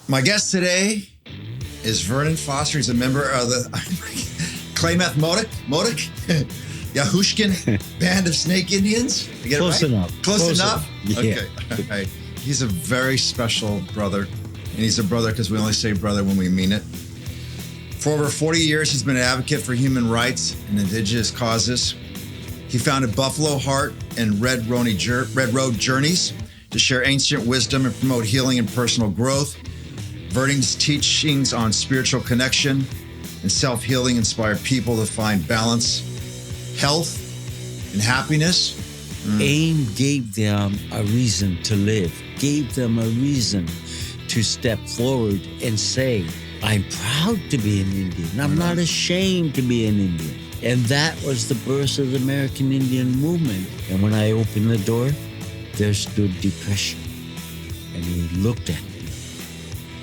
My guest today is Vernon Foster. He's a member of the Klamath Modoc, Yahooskin Band of Snake Indians. You get Close it right? enough. Close enough? Yeah. Okay. All right. He's a very special brother. And he's a brother because we only say brother when we mean it. For over 40 years, he's been an advocate for human rights and indigenous causes. He founded Buffalo Heart and Red Road Journeys to share ancient wisdom and promote healing and personal growth. Vernon's teachings on spiritual connection and self-healing inspire people to find balance, health, and happiness. AIM gave them a reason to live, gave them a reason to step forward and say, I'm proud to be an Indian. I'm not ashamed to be an Indian. And that was the birth of the American Indian movement. And when I opened the door, there stood Depression. And he looked at me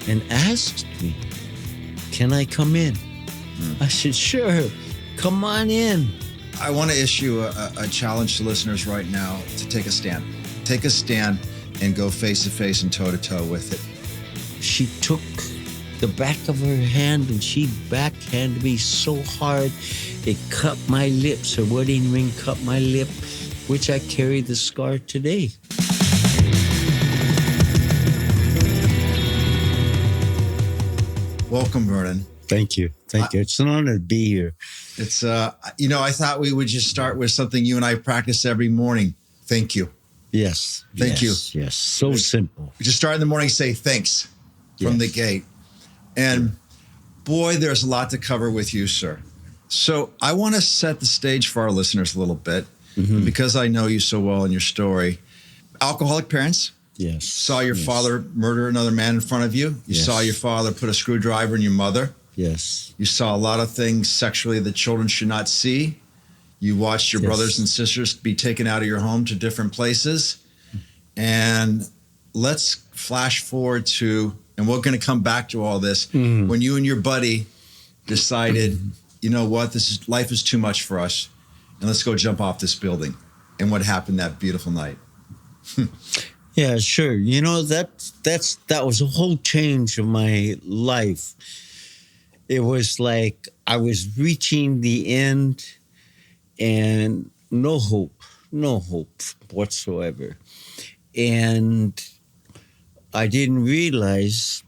and asked me, can I come in? I said, sure, come on in. I want to issue a challenge to listeners right now to take a stand. Take a stand and go face to face and toe to toe with it. She took the back of her hand and she backhanded me so hard, it cut my lips. Her wedding ring cut my lip, which I carry the scar today. Welcome, Vernon. Thank you. Thank you. It's an honor to be here. It's, I thought we would just start with something you and I practice every morning. Thank you. Yes. Thank you. Yes. So simple. We just start in the morning, say thanks from the gate. And boy, there's a lot to cover with you, sir. So I want to set the stage for our listeners a little bit because I know you so well in your story. Alcoholic parents. Yes. Saw your father murder another man in front of you. You saw your father put a screwdriver in your mother. Yes. You saw a lot of things sexually that children should not see. You watched your brothers and sisters be taken out of your home to different places. And let's flash forward to, and we're going to come back to all this, when you and your buddy decided, you know what, life is too much for us, and let's go jump off this building. And what happened that beautiful night? Yeah, sure. You know, that was a whole change of my life. It was like I was reaching the end and no hope whatsoever. And I didn't realize,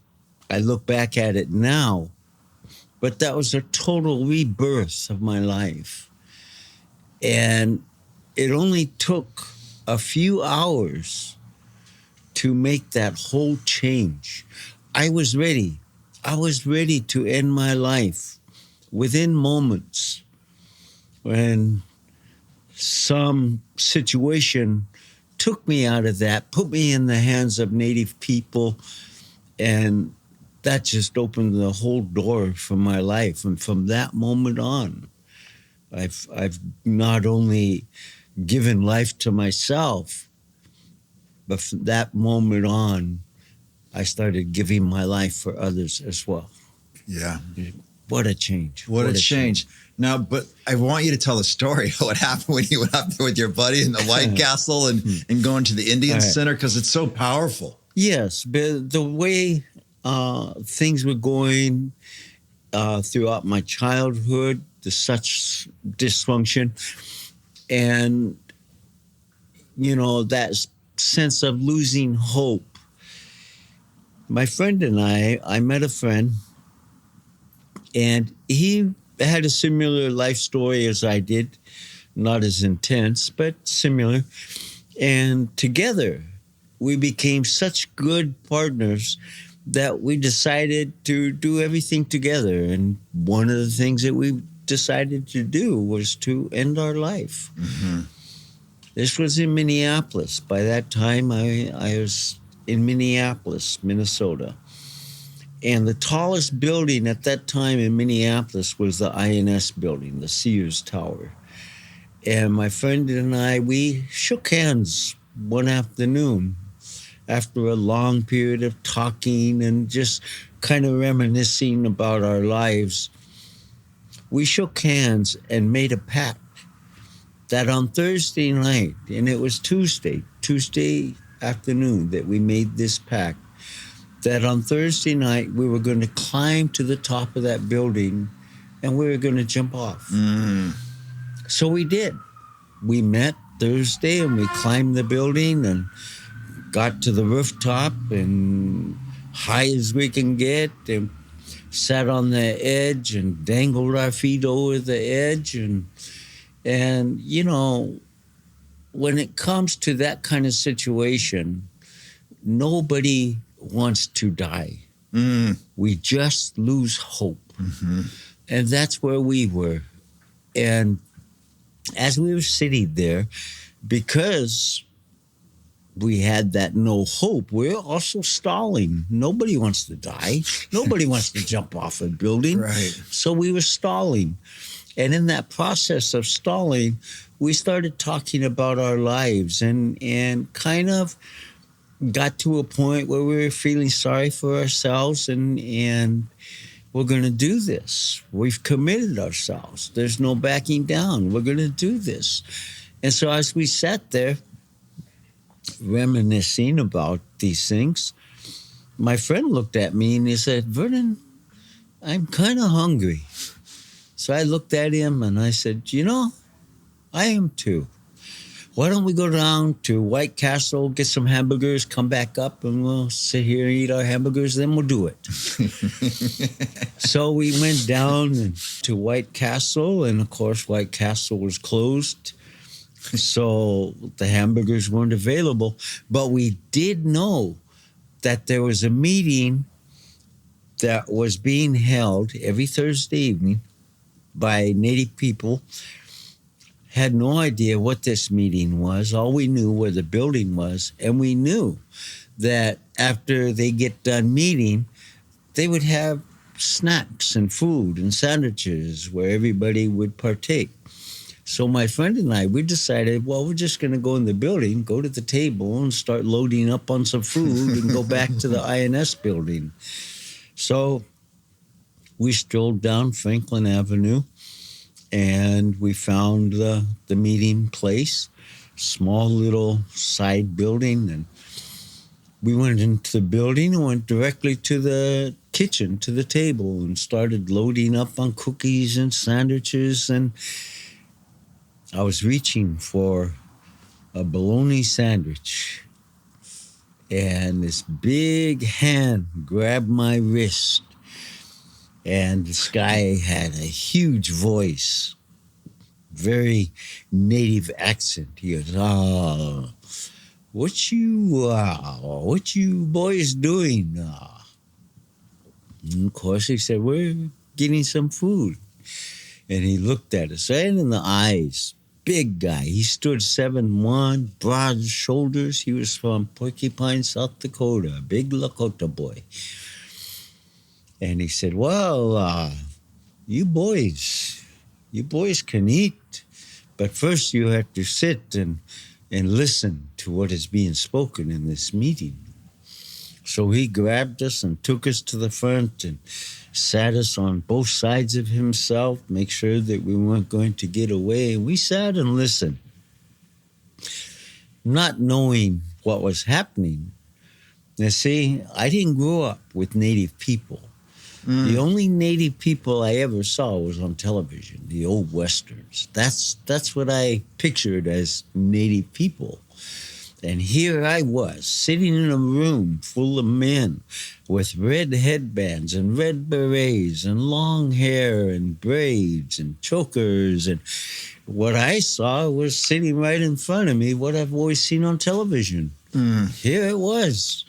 I look back at it now, but that was a total rebirth of my life. And it only took a few hours to make that whole change. I was ready. I was ready to end my life within moments when some situation took me out of that, put me in the hands of Native people, and that just opened the whole door for my life. And from that moment on, I've not only given life to myself, but from that moment on, I started giving my life for others as well. Yeah. What a change. What a change. Now, but I want you to tell the story of what happened when you went up there with your buddy in the White Castle and going to the Indian Center, because it's so powerful. Yes, but the way things were going throughout my childhood, such dysfunction, and, you know, that sense of losing hope. My friend and I met a friend, and he had a similar life story as I did, not as intense, but similar. And together, we became such good partners that we decided to do everything together. And one of the things that we decided to do was to end our life. This was in Minneapolis. By that time, I was in Minneapolis, Minnesota. And the tallest building at that time in Minneapolis was the INS building, the Sears Tower. And my friend and I, we shook hands one afternoon after a long period of talking and just kind of reminiscing about our lives. We shook hands and made a pact that on Thursday night, and it was Tuesday afternoon that we made this pact, that on Thursday night we were going to climb to the top of that building and we were going to jump off. So we did. We met Thursday and we climbed the building and got to the rooftop and high as we can get and sat on the edge and dangled our feet over the edge. And you know, when it comes to that kind of situation, nobody wants to die. We just lose hope. And that's where we were. And as we were sitting there, because we had that no hope, we're also stalling. Nobody wants to die. Nobody wants to jump off a building. Right. So we were stalling. And in that process of stalling, we started talking about our lives and kind of got to a point where we were feeling sorry for ourselves and we're going to do this. We've committed ourselves. There's no backing down. We're going to do this. And so as we sat there reminiscing about these things, my friend looked at me and he said, "Vernon, I'm kind of hungry." So I looked at him and I said, "You know, I am too. Why don't we go down to White Castle, get some hamburgers, come back up, and we'll sit here and eat our hamburgers, then we'll do it." So we went down to White Castle, and of course, White Castle was closed. So the hamburgers weren't available. But we did know that there was a meeting that was being held every Thursday evening by Native people. Had no idea what this meeting was. All we knew where the building was, and we knew that after they get done meeting, they would have snacks and food and sandwiches where everybody would partake. So my friend and I, we decided, well, we're just going to go in the building, go to the table, and start loading up on some food and go back to the INS building. So we strolled down Franklin Avenue, and we found the meeting place, small little side building. And we went into the building and went directly to the kitchen, to the table, and started loading up on cookies and sandwiches. And I was reaching for a bologna sandwich. And this big hand grabbed my wrist. And this guy had a huge voice, very native accent. He goes, what you boys doing? And of course, he said, "We're getting some food." And he looked at us right in the eyes. Big guy. He stood 7'1", broad shoulders. He was from Porcupine, South Dakota, a big Lakota boy. And he said, "Well, you boys can eat, but first you have to sit and listen to what is being spoken in this meeting." So he grabbed us and took us to the front and sat us on both sides of himself, make sure that we weren't going to get away. And we sat and listened, not knowing what was happening. Now, see, I didn't grow up with Native people. The only Native people I ever saw was on television, the old Westerns. That's what I pictured as Native people. And here I was, sitting in a room full of men with red headbands and red berets and long hair and braids and chokers. And what I saw was sitting right in front of me, what I've always seen on television. Here it was.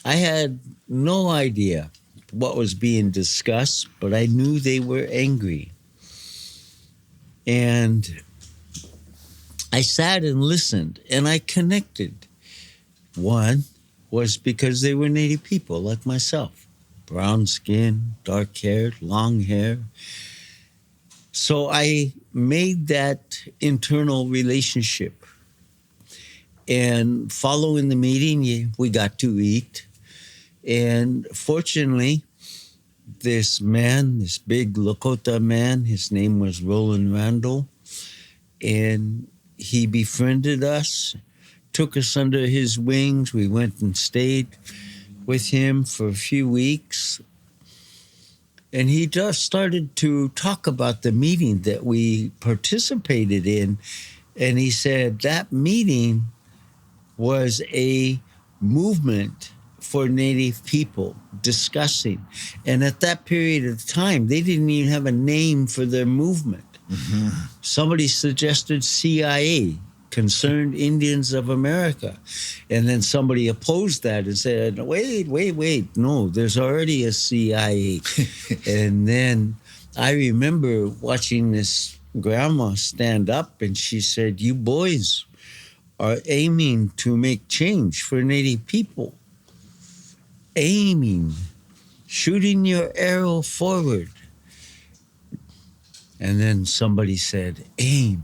I had no idea what was being discussed, but I knew they were angry. And I sat and listened, and I connected. One was because they were Native people like myself. Brown skin, dark hair, long hair. So I made that internal relationship. And following the meeting, we got to eat. And fortunately, this man, this big Lakota man, his name was Roland Randall, and he befriended us, took us under his wings. We went and stayed with him for a few weeks. And he just started to talk about the meeting that we participated in. And he said that meeting was a movement for Native people discussing. And at that period of time, they didn't even have a name for their movement. Mm-hmm. Somebody suggested CIA, Concerned Indians of America. And then somebody opposed that and said, wait, no, there's already a CIA. And then I remember watching this grandma stand up and she said, you boys are aiming to make change for Native people. Aiming, shooting your arrow forward. And then somebody said, AIM,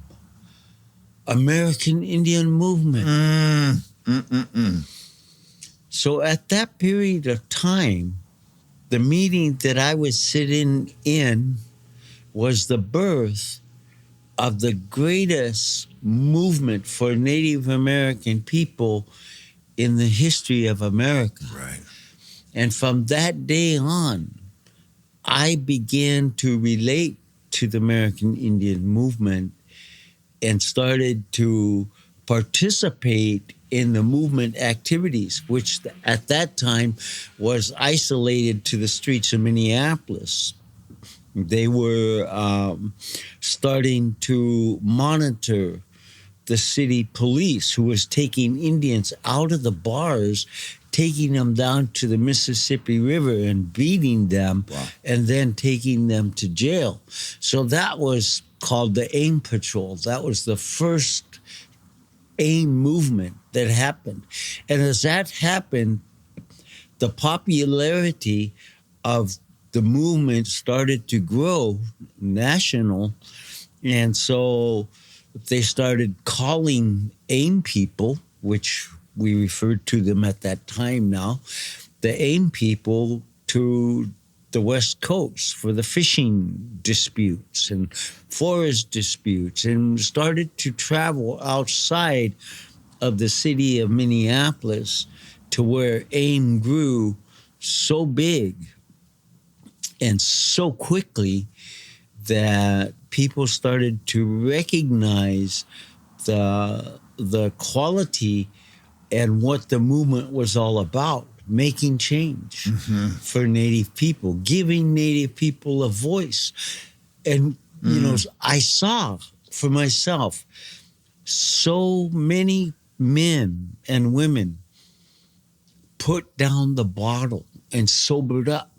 American Indian Movement. So at that period of time, the meeting that I was sitting in was the birth of the greatest movement for Native American people in the history of America. Right. And from that day on, I began to relate to the American Indian movement and started to participate in the movement activities, which at that time was isolated to the streets of Minneapolis. They were starting to monitor the city police, who was taking Indians out of the bars, taking them down to the Mississippi River and beating them, and then taking them to jail. So that was called the AIM Patrol. That was the first AIM movement that happened. And as that happened, the popularity of the movement started to grow national. And so they started calling AIM people, which we referred to them at that time now, the AIM people to the West Coast for the fishing disputes and forest disputes, and started to travel outside of the city of Minneapolis to where AIM grew so big and so quickly that people started to recognize the quality and what the movement was all about, making change for Native people, giving Native people a voice. And, you know, I saw for myself so many men and women put down the bottle and sobered up,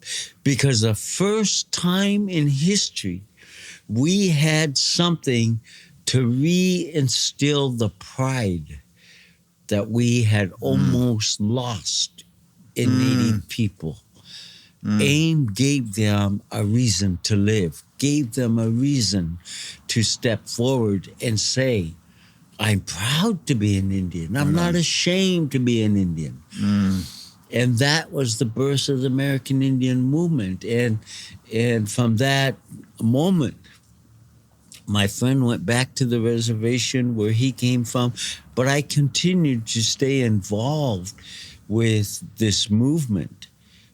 because the first time in history we had something to reinstill the pride that we had almost lost in Native people. AIM gave them a reason to live, gave them a reason to step forward and say, I'm proud to be an Indian. I'm not ashamed to be an Indian. And that was the birth of the American Indian movement. And from that moment, my friend went back to the reservation where he came from, but I continued to stay involved with this movement.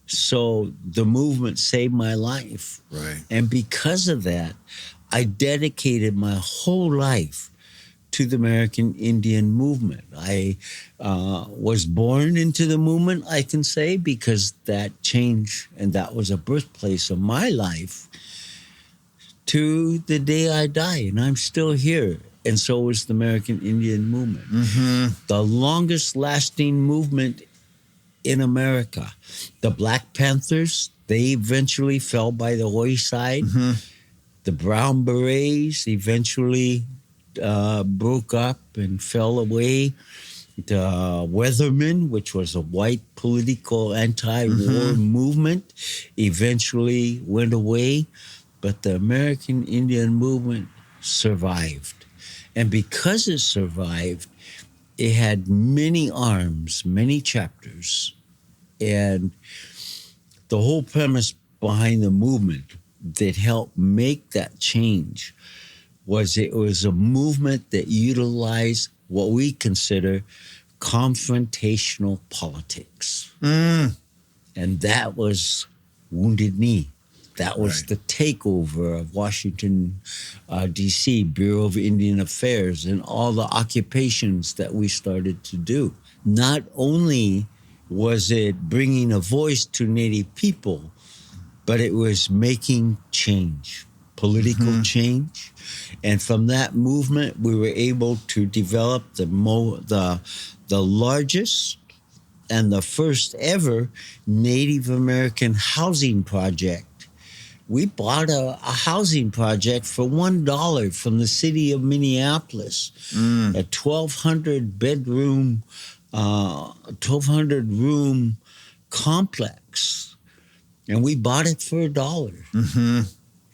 So the movement saved my life. Right. And because of that, I dedicated my whole life to the American Indian movement. I was born into the movement, I can say, because that changed, and that was a birthplace of my life to the day I die, and I'm still here. And so is the American Indian movement. The longest lasting movement in America. The Black Panthers, they eventually fell by the wayside. The Brown Berets eventually broke up and fell away. The Weathermen, which was a white political anti-war movement, eventually went away. But the American Indian movement survived. And because it survived, it had many arms, many chapters. And the whole premise behind the movement that helped make that change was it was a movement that utilized what we consider confrontational politics. And that was Wounded Knee. That was Right. the takeover of Washington, D.C., Bureau of Indian Affairs, and all the occupations that we started to do. Not only was it bringing a voice to Native people, but it was making change, political change. And from that movement, we were able to develop the largest and the first ever Native American housing project. We bought a housing project for $1 from the city of Minneapolis, a 1,200 room complex, and we bought it for $1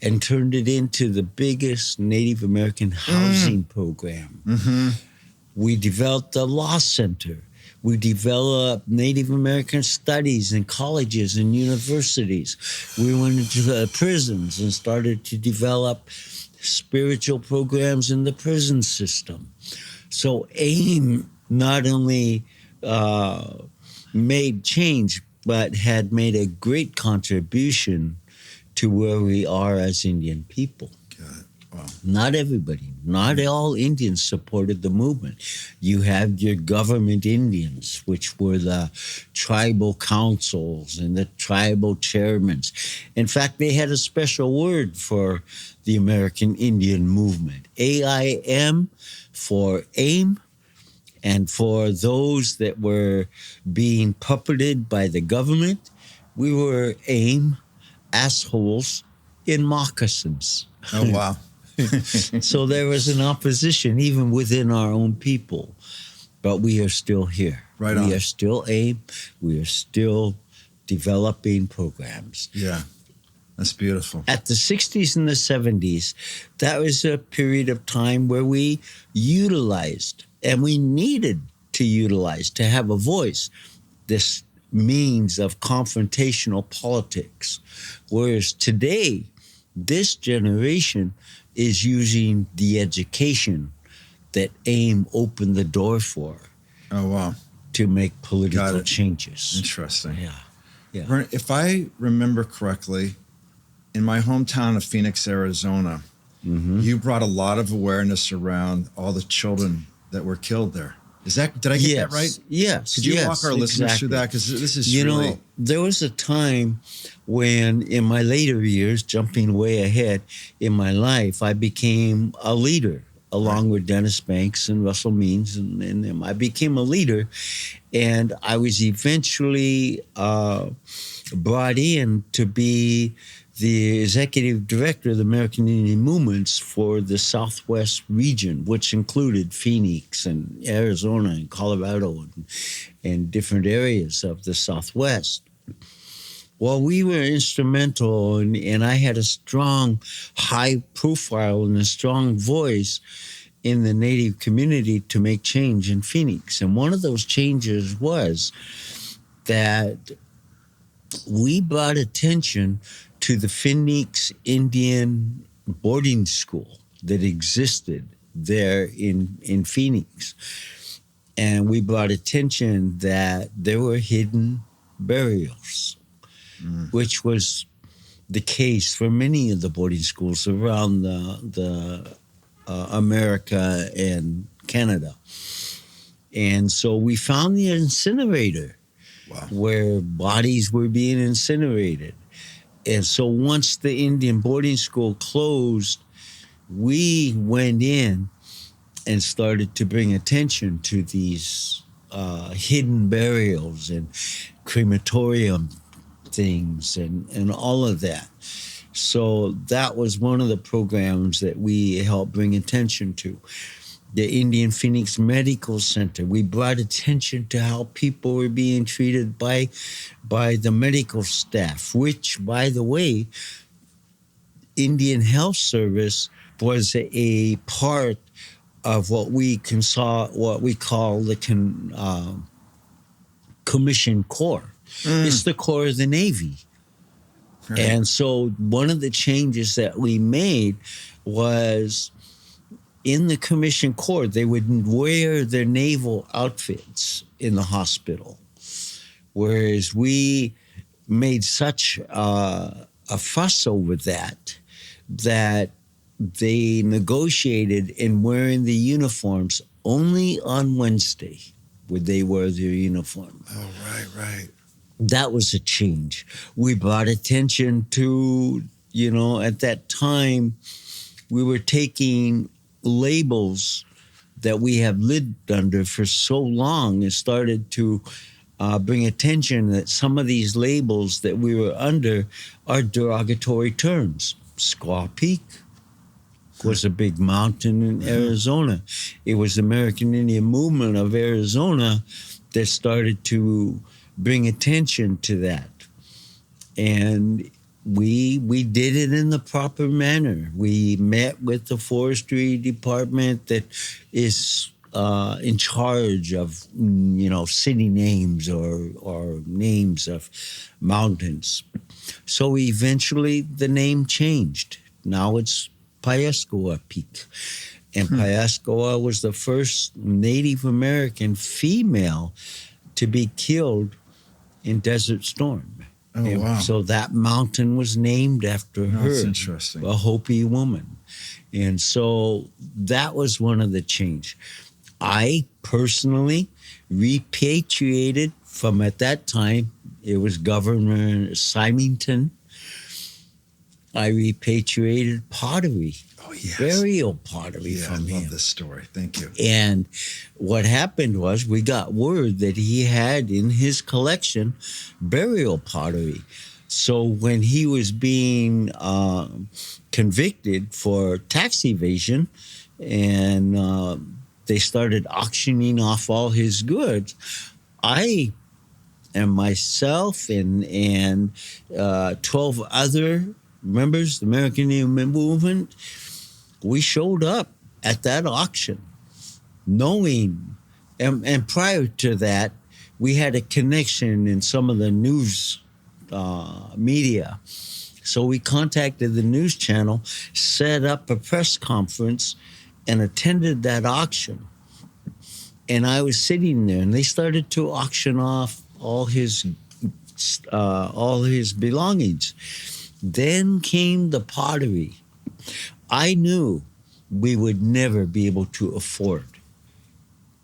and turned it into the biggest Native American housing program. We developed a law center. We developed Native American studies in colleges and universities. We went into the prisons and started to develop spiritual programs in the prison system. So AIM not only made change, but had made a great contribution to where we are as Indian people. Wow. Not everybody, not all Indians supported the movement. You have your government Indians, which were the tribal councils and the tribal chairmen. In fact, they had a special word for the American Indian movement, AIM for AIM, and for those that were being puppeted by the government, we were AIM assholes in moccasins. Oh, wow. So there was an opposition even within our own people, but we are still here. Right on. We are still AIM. We are still developing programs. Yeah, that's beautiful. At the 60s and the 70s, that was a period of time where we utilized, and we needed to utilize, to have a voice, this means of confrontational politics. Whereas today, this generation is using the education that AIM opened the door for. Oh, wow. To make political changes. Interesting. Yeah. Vernon, if I remember correctly, in my hometown of Phoenix, Arizona, you brought a lot of awareness around all the children that were killed there. Did I get that right? Yes. Could you walk our listeners through that? Because this is really... there was a time when, in my later years, jumping way ahead in my life, I became a leader along with Dennis Banks and Russell Means and them. I became a leader, and I was eventually brought in to be the executive director of the American Indian Movements for the Southwest region, which included Phoenix and Arizona and Colorado and different areas of the Southwest. Well, we were instrumental, and I had a strong, high profile and a strong voice in the Native community to make change in Phoenix. And one of those changes was that we brought attention to the Phoenix Indian boarding school that existed there in Phoenix. And we brought attention that there were hidden burials, which was the case for many of the boarding schools around the America and Canada. And so we found the incinerator where bodies were being incinerated. And so once the Indian boarding school closed, we went in and started to bring attention to these hidden burials and crematorium things and all of that. So that was one of the programs that we helped bring attention to. The Indian Phoenix Medical Center. We brought attention to how people were being treated by the medical staff, which, by the way, Indian Health Service was a part of what we call the Commission Corps. It's the Corps of the Navy. Right. And so one of the changes that we made was in the Commission Corps, they would wear their naval outfits in the hospital, whereas we made such a fuss over that they negotiated in wearing the uniforms only on Wednesday would they wear their uniform. Oh, right. That was a change. We brought attention to, at that time, we were taking labels that we have lived under for so long and started to bring attention that some of these labels that we were under are derogatory terms. Squaw Peak was a big mountain in Arizona. It was the American Indian movement of Arizona that started to bring attention to that. And we did it in the proper manner. We met with the forestry department that is in charge of, city names or names of mountains. So eventually the name changed. Now it's Pyascoa Peak. And Pyascoa was the first Native American female to be killed in Desert Storm. Oh, and wow. So that mountain was named after her. That's interesting. A Hopi woman. And so that was one of the change. I personally repatriated from, at that time, it was Governor Symington. I repatriated pottery. Oh, yes. Burial pottery from him. I love this story. Thank you. And what happened was we got word that he had in his collection burial pottery. So when he was being convicted for tax evasion and they started auctioning off all his goods, I and myself and 12 other members, the American Indian movement, we showed up at that auction knowing, and prior to that, we had a connection in some of the news media. So we contacted the news channel, set up a press conference, and attended that auction. And I was sitting there, and they started to auction off all his belongings. Then came the pottery. I knew we would never be able to afford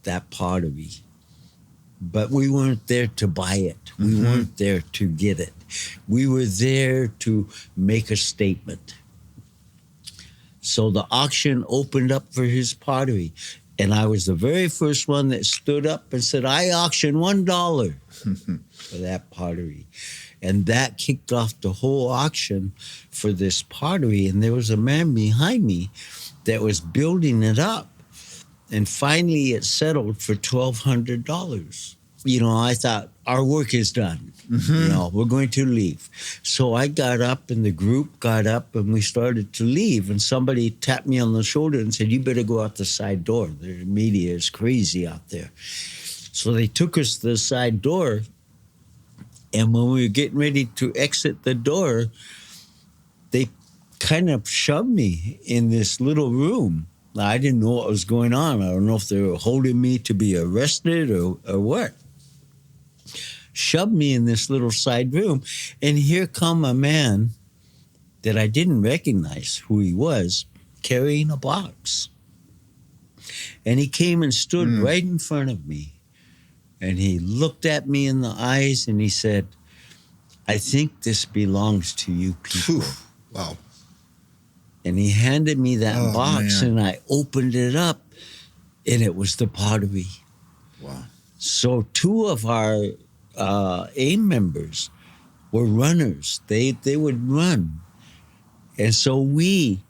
that pottery. But we weren't there to buy it. We weren't there to get it. We were there to make a statement. So the auction opened up for his pottery. And I was the very first one that stood up and said, I auction $1 for that pottery. And that kicked off the whole auction for this pottery. And there was a man behind me that was building it up. And finally it settled for $1,200. I thought, our work is done. We're going to leave. So I got up and the group got up and we started to leave. And somebody tapped me on the shoulder and said, you better go out the side door. The media is crazy out there. So they took us to the side door. And when we were getting ready to exit the door, they kind of shoved me in this little room. I didn't know what was going on. I don't know if they were holding me to be arrested or what. Shoved me in this little side room. And here come a man that I didn't recognize who he was, carrying a box. And he came and stood right in front of me. And he looked at me in the eyes and he said, I think this belongs to you people. Wow. And he handed me that box, man. and I opened it up, and it was the pottery. Wow. So 2 of our AIM members were runners. They would run. And so we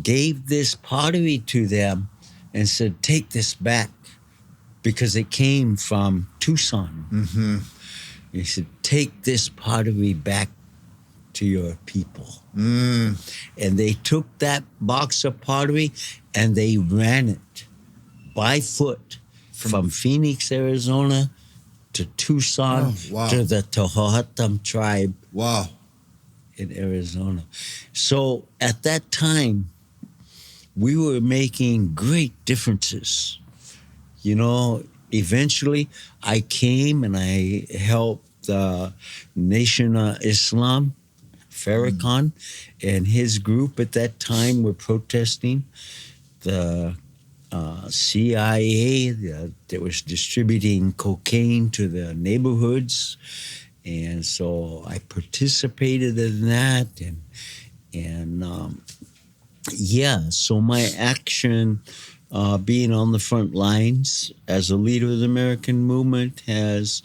gave this pottery to them and said, take this back, because it came from Tucson. He said, take this pottery back to your people. And they took that box of pottery and they ran it by foot from Phoenix, Arizona to Tucson to the Tohoatum tribe in Arizona. So at that time, we were making great differences. Eventually I came and I helped the Nation of Islam, Farrakhan, and his group at that time were protesting the CIA that was distributing cocaine to the neighborhoods. And so I participated in that. So my action, being on the front lines as a leader of the American movement, has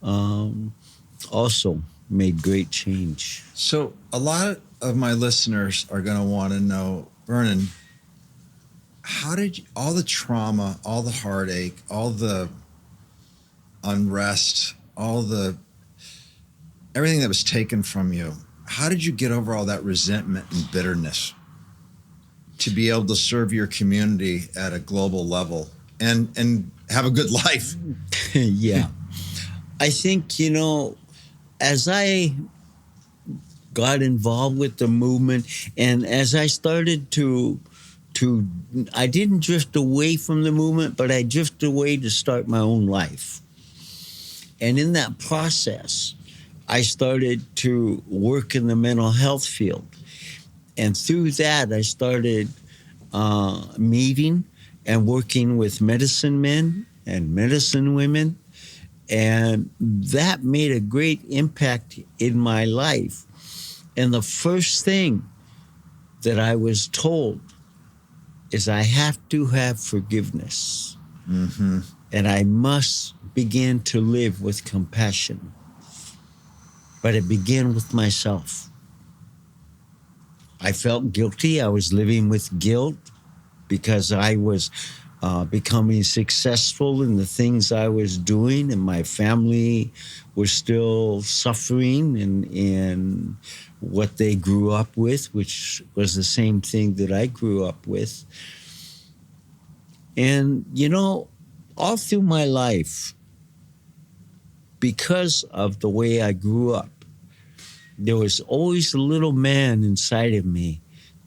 also made great change. So a lot of my listeners are going to want to know, Vernon, how did all the trauma, all the heartache, all the unrest, everything that was taken from you, how did you get over all that resentment and bitterness to be able to serve your community at a global level and have a good life? Yeah. I think, as I got involved with the movement and as I started I didn't drift away from the movement, but I drifted away to start my own life. And in that process, I started to work in the mental health field. And through that, I started meeting and working with medicine men and medicine women. And that made a great impact in my life. And the first thing that I was told is I have to have forgiveness. Mm-hmm. And I must begin to live with compassion. But it began with myself. I felt guilty. I was living with guilt because I was becoming successful in the things I was doing, and my family was still suffering in what they grew up with, which was the same thing that I grew up with. And, all through my life, because of the way I grew up, there was always a little man inside of me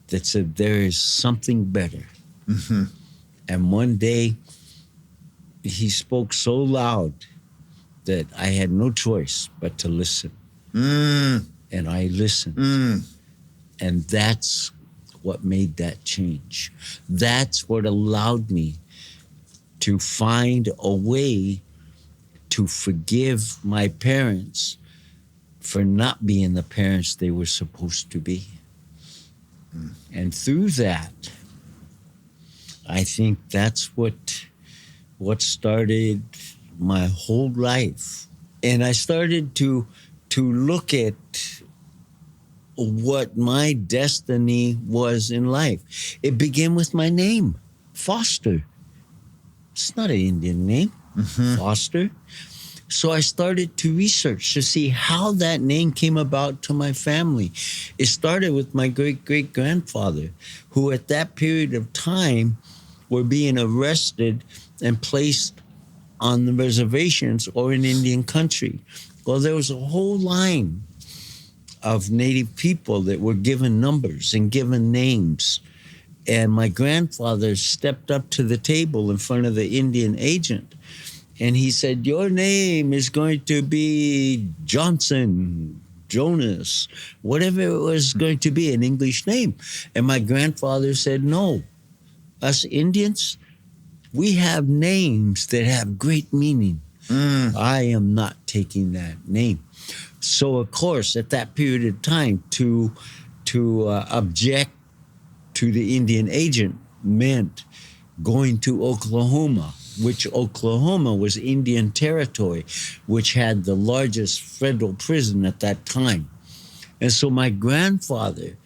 that said, there is something better. Mm-hmm. And one day, he spoke so loud that I had no choice but to listen. Mm. And I listened. Mm. And that's what made that change. That's what allowed me to find a way to forgive my parents for not being the parents they were supposed to be. Mm. And through that, I think that's what started my whole life. And I started to look at what my destiny was in life. It began with my name, Foster. It's not an Indian name, mm-hmm. Foster. So I started to research to see how that name came about to my family. It started with my great-great-grandfather, who at that period of time were being arrested and placed on the reservations or in Indian country. Well, there was a whole line of Native people that were given numbers and given names. And my grandfather stepped up to the table in front of the Indian agent, and he said, your name is going to be Johnson, Jonas, whatever it was going to be, an English name. And my grandfather said, no, us Indians, we have names that have great meaning. Mm. I am not taking that name. So, of course, at that period of time, to object to the Indian agent meant going to Oklahoma, which Oklahoma was Indian territory, which had the largest federal prison at that time. And so my grandfather,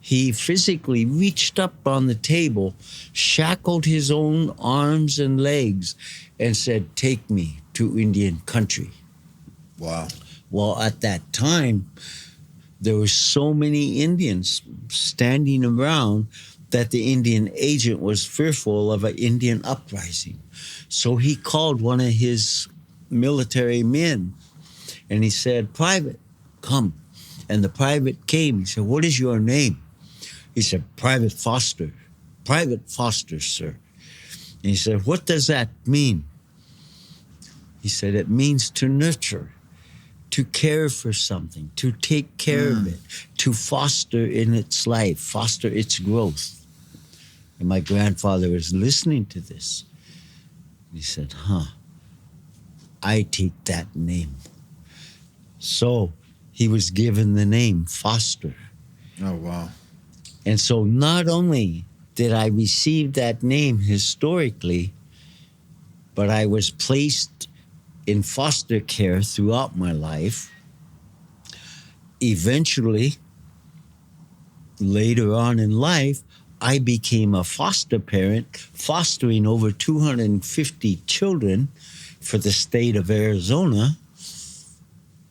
he physically reached up on the table, shackled his own arms and legs, and said, take me to Indian country. Wow. Well, at that time, there were so many Indians standing around that the Indian agent was fearful of an Indian uprising. So he called one of his military men, and he said, Private, come. And the private came. He said, what is your name? He said, Private Foster. Private Foster, sir. And he said, what does that mean? He said, it means to nurture, to care for something, to take care of it, to foster in its life, foster its growth. And my grandfather was listening to this. He said, I take that name. So he was given the name Foster. Oh, wow. And so not only did I receive that name historically, but I was placed in foster care throughout my life. Eventually, later on in life, I became a foster parent, fostering over 250 children for the state of Arizona,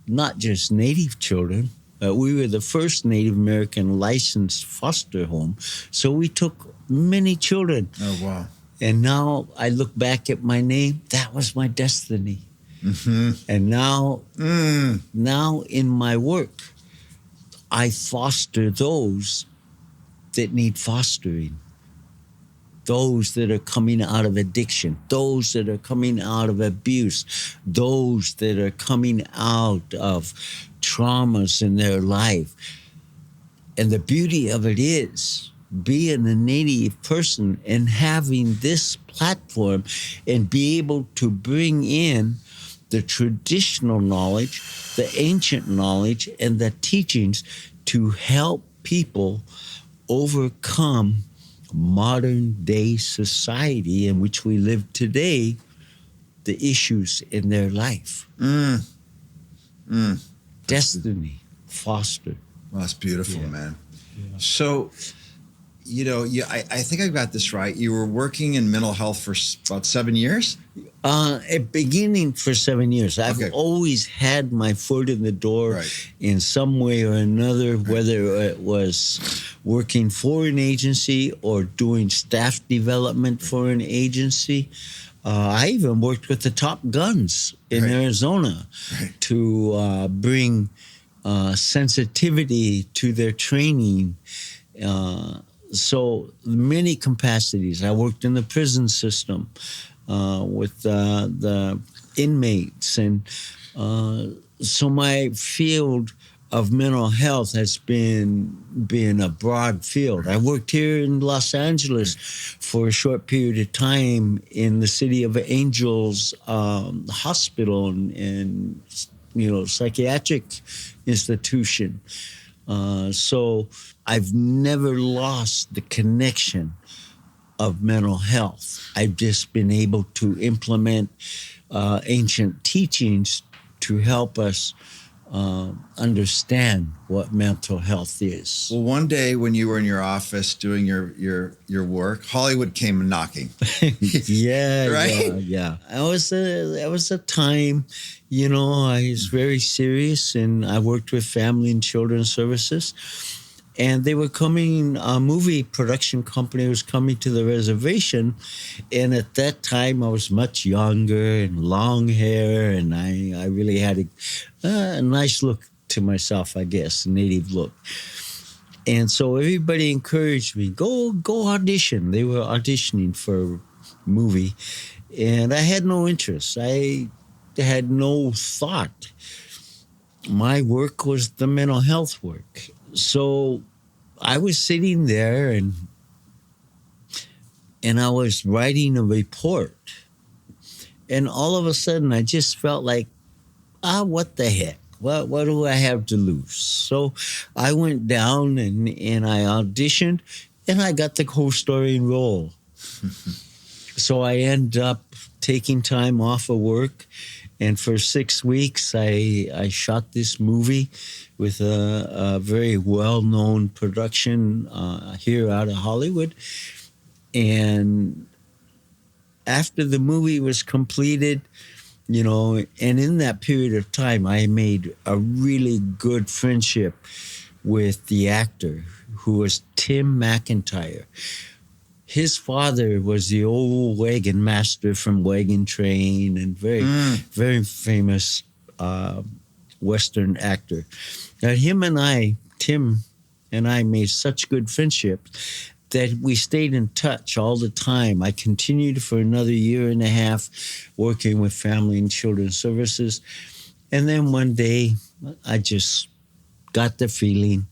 not just Native children. We were the first Native American licensed foster home. So we took many children. Oh, wow. And now I look back at my name, that was my destiny. Mm-hmm. And now in my work, I foster those that need fostering. Those that are coming out of addiction, those that are coming out of abuse, those that are coming out of traumas in their life. And the beauty of it is being a Native person and having this platform and be able to bring in the traditional knowledge, the ancient knowledge, and the teachings to help people overcome modern day society in which we live today, the issues in their life. Destiny, Foster. Well, that's beautiful, man. Yeah. So, I think I got this right. You were working in mental health for about 7 years? Beginning for 7 years. I've always had my foot in the door in some way or another, whether it was working for an agency or doing staff development for an agency. I even worked with the top guns in Arizona to bring sensitivity to their training. So many capacities. I worked in the prison system with the inmates. And so my field of mental health has been a broad field. I worked here in Los Angeles for a short period of time in the City of Angels hospital and psychiatric institution. So I've never lost the connection of mental health. I've just been able to implement ancient teachings to help us understand what mental health is. Well, one day when you were in your office doing your work, Hollywood came knocking. Yeah, right? Yeah. That was a time, I was very serious, and I worked with Family and Children's Services. And they were coming, a movie production company was coming to the reservation. And at that time, I was much younger and long hair. And I really had a nice look to myself, I guess, a Native look. And so everybody encouraged me, go audition. They were auditioning for a movie. And I had no interest. I had no thought. My work was the mental health work. So I was sitting there and I was writing a report. And all of a sudden I just felt like, what the heck? What do I have to lose? So I went down and I auditioned and I got the co-starring role. So I ended up taking time off of work. And for 6 weeks, I shot this movie with a very well-known production here out of Hollywood. And after the movie was completed, and in that period of time, I made a really good friendship with the actor who was Tim McIntyre. His father was the old wagon master from Wagon Train and very famous Western actor. Now, Tim and I made such good friendship that we stayed in touch all the time. I continued for another year and a half working with Family and Children's Services. And then one day, I just got the feeling.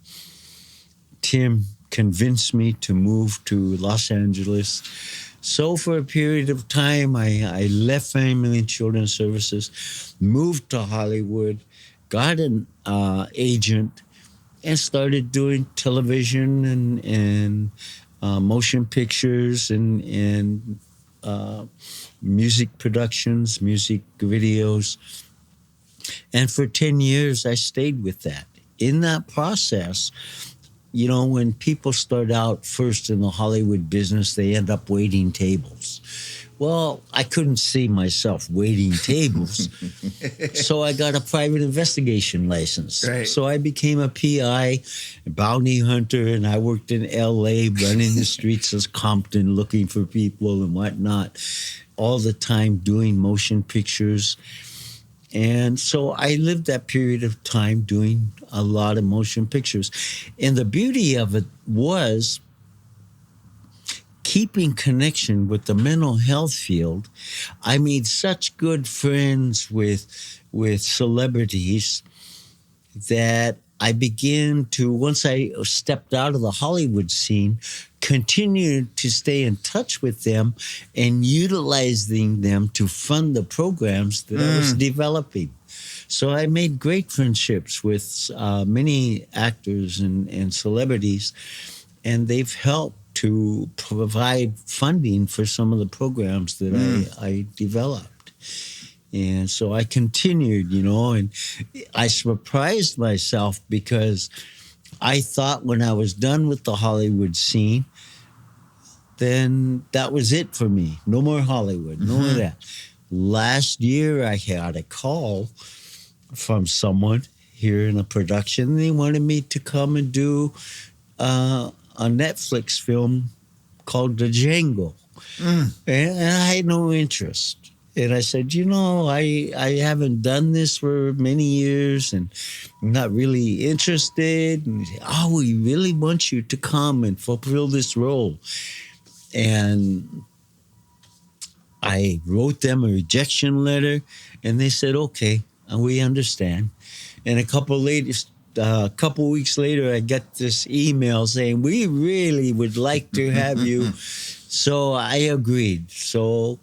Tim convinced me to move to Los Angeles. So for a period of time, I left Family and Children's Services, moved to Hollywood, got an agent, and started doing television and motion pictures and music productions, music videos. And for 10 years, I stayed with that. In that process, you know, when people start out first in the Hollywood business, they end up waiting tables. Well, I couldn't see myself waiting tables. So I got a private investigation license. Right. So I became a PI, a bounty hunter, and I worked in LA, running the streets of Compton, looking for people and whatnot, all the time doing motion pictures. And so I lived that period of time doing a lot of motion pictures. And the beauty of it was keeping connection with the mental health field. I made such good friends with celebrities that I began to, once I stepped out of the Hollywood scene, continue to stay in touch with them and utilizing them to fund the programs that I was developing. So I made great friendships with many actors and celebrities, and they've helped to provide funding for some of the programs that I developed. And so I continued, you know, and I surprised myself because I thought when I was done with the Hollywood scene, then that was it for me. No more Hollywood, no more that. Last year, I had a call from someone here in a production. They wanted me to come and do a Netflix film called The Django. And I had no interest. And I said, you know, I haven't done this for many years and I'm not really interested. And he said, oh, we really want you to come and fulfill this role. And I wrote them a rejection letter and they said, okay, we understand. And a couple weeks later, I got this email saying, we really would like to have you. So I agreed. So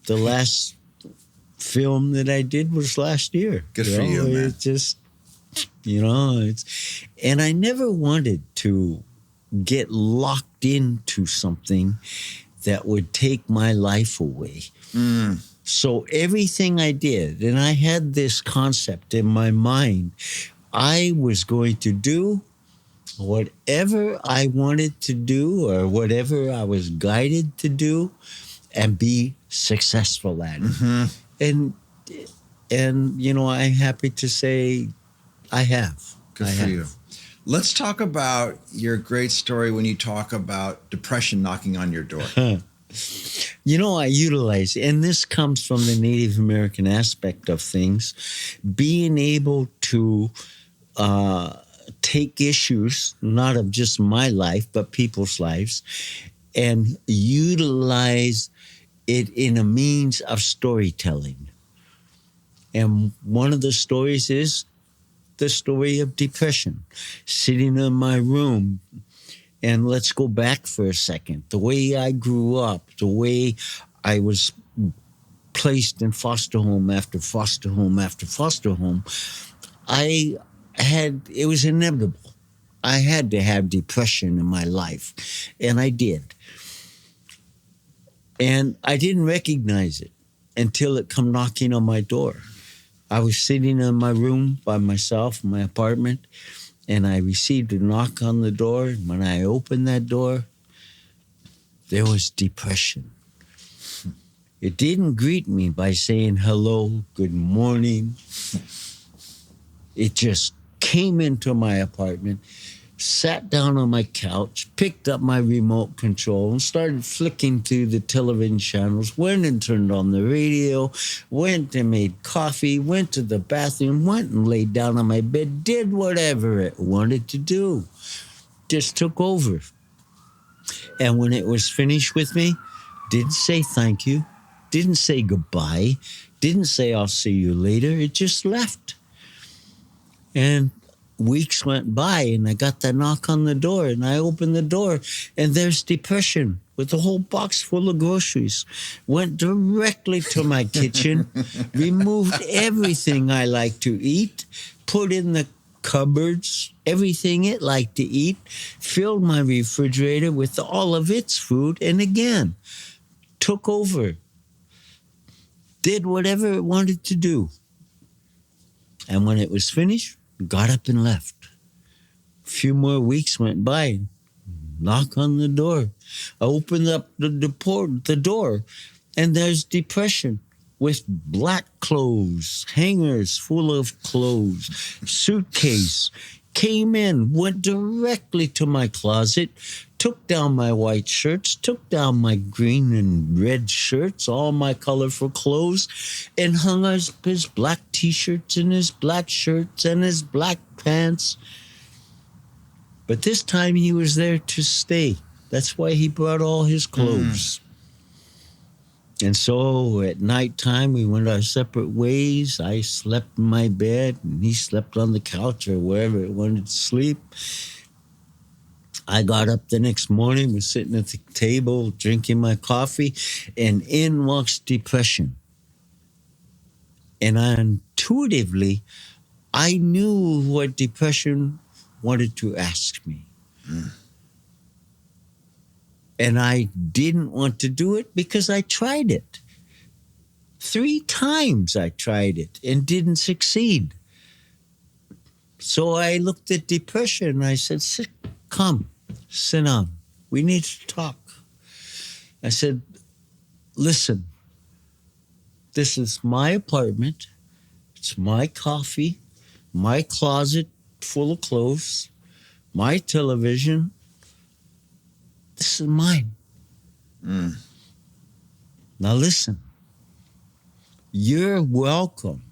the last film that I did was last year. Good for you, man. It just, you know, and I never wanted to get locked into something that would take my life away. So everything I did, and I had this concept in my mind, I was going to do whatever I wanted to do or whatever I was guided to do and be successful at it. And you know, I'm happy to say I have. Good for you. Let's talk about your great story when you talk about depression knocking on your door. You know, I utilize, and this comes from the Native American aspect of things, being able to take issues, not of just my life, but people's lives, and utilize it in a means of storytelling. And one of the stories is the story of depression. Sitting in my room, and let's go back for a second. The way I grew up, the way I was placed in foster home after foster home after foster home, it was inevitable. I had to have depression in my life, and I did. And I didn't recognize it until it come knocking on my door. I was sitting in my room by myself in my apartment, and I received a knock on the door. And when I opened that door, there was depression. It didn't greet me by saying hello, good morning. It just came into my apartment, sat down on my couch, picked up my remote control and started flicking through the television channels, went and turned on the radio, went and made coffee, went to the bathroom, went and laid down on my bed, did whatever it wanted to do. Just took over. And when it was finished with me, didn't say thank you, didn't say goodbye, didn't say I'll see you later. It just left. And weeks went by, and I got the knock on the door, and I opened the door, and there's depression with a whole box full of groceries. Went directly to my kitchen, removed everything I like to eat, put in the cupboards everything it liked to eat, filled my refrigerator with all of its food, and again, took over. Did whatever it wanted to do. And when it was finished, got up and left. A few more weeks went by. Knock on the door. I opened up the door, and there's depression with black clothes, hangers full of clothes, suitcase. Came in, went directly to my closet, took down my white shirts, took down my green and red shirts, all my colorful clothes, and hung his black T-shirts and his black shirts and his black pants. But this time he was there to stay. That's why he brought all his clothes. And so at nighttime, we went our separate ways. I slept in my bed, and he slept on the couch or wherever he wanted to sleep. I got up the next morning, was sitting at the table, drinking my coffee, and in walks depression. And intuitively, I knew what depression wanted to ask me. And I didn't want to do it because I tried it. 3 times I tried it and didn't succeed. So I looked at depression and I said, come, sit down. We need to talk. I said, listen, this is my apartment. It's my coffee, my closet full of clothes, my television. This is mine. Now listen, you're welcome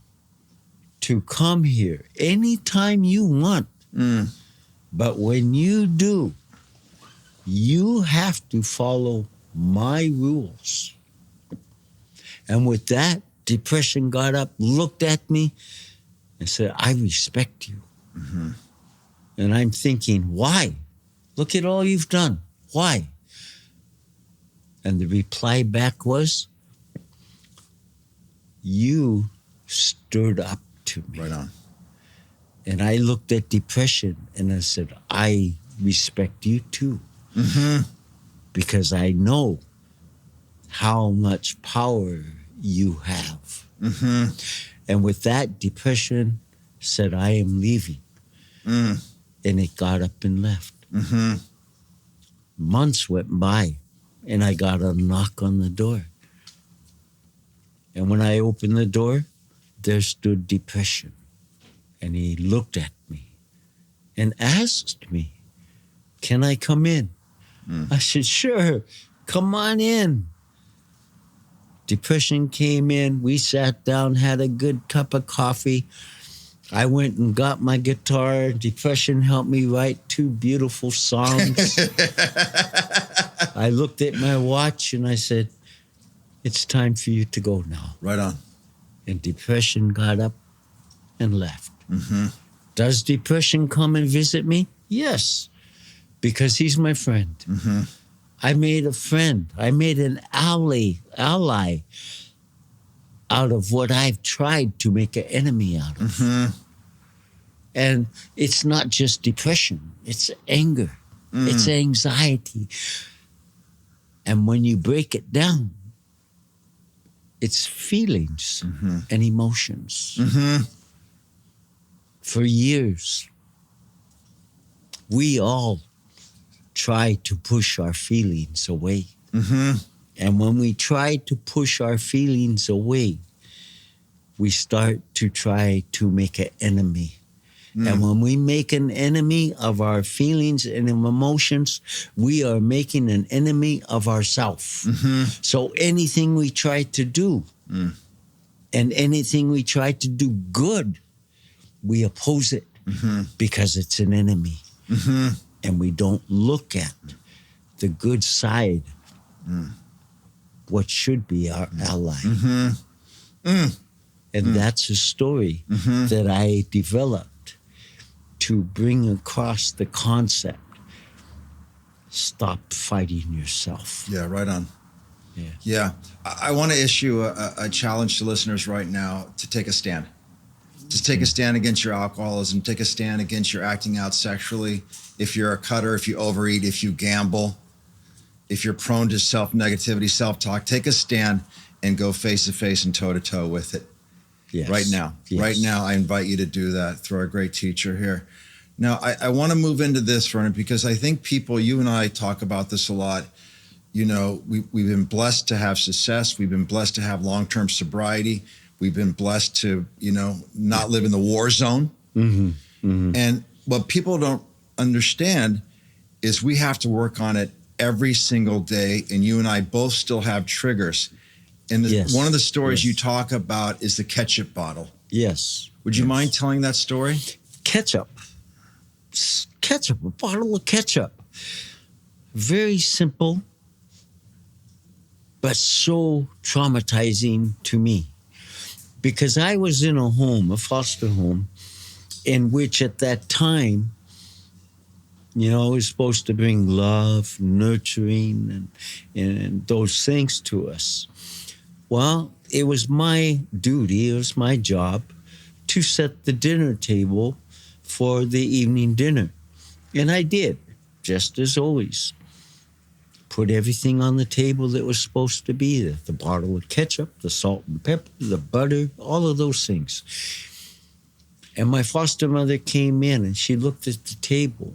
to come here anytime you want. But when you do, you have to follow my rules. And with that, depression got up, looked at me, and said, I respect you. And I'm thinking, why? Look at all you've done. Why? And the reply back was, you stood up to me. Right on. And I looked at depression and I said, I respect you too. Because I know how much power you have. And with that, depression said, I am leaving. And it got up and left. Months went by, and I got a knock on the door. And when I opened the door, there stood depression. And he looked at me and asked me, can I come in? I said, sure, come on in. Depression came in. We sat down, had a good cup of coffee. I went and got my guitar. Depression helped me write 2 beautiful songs. I looked at my watch and I said, it's time for you to go now. Right on. And depression got up and left. Does depression come and visit me? Yes, because he's my friend. I made a friend. I made an ally out of what I've tried to make an enemy out of. And it's not just depression. It's anger. It's anxiety. And when you break it down, it's feelings and emotions. For years, we all try to push our feelings away. And when we try to push our feelings away, we start to try to make an enemy. And when we make an enemy of our feelings and emotions, we are making an enemy of ourselves. So anything we try to do and anything we try to do good, we oppose it because it's an enemy. And we don't look at the good side, what should be our ally. And that's a story that I developed. to bring across the concept. Stop fighting yourself. Yeah, right on. Yeah. Yeah. I want to issue a challenge to listeners right now to take a stand. Just take a stand against your alcoholism. Take a stand against your acting out sexually. If you're a cutter, if you overeat, if you gamble, if you're prone to self-negativity, self-talk, take a stand and go face-to-face and toe-to-toe with it. Yes. Right now. Yes. Right now, I invite you to do that through our great teacher here. Now, I want to move into this, Vernon, because I think people, you and I talk about this a lot. You know, we've been blessed to have success. We've been blessed to have long-term sobriety. We've been blessed to, you know, not live in the war zone. Mm-hmm. Mm-hmm. And what people don't understand is we have to work on it every single day. And you and I both still have triggers. And one of the stories you talk about is the ketchup bottle. Yes. Would you mind telling that story? Ketchup, a bottle of ketchup. Very simple, but so traumatizing to me. Because I was in a home, a foster home, in which at that time, you know, it was supposed to bring love, nurturing, and those things to us. Well, it was my duty, it was my job to set the dinner table for the evening dinner. And I did, just as always. Put everything on the table that was supposed to be there. The bottle of ketchup, the salt and pepper, the butter, all of those things. And my foster mother came in and she looked at the table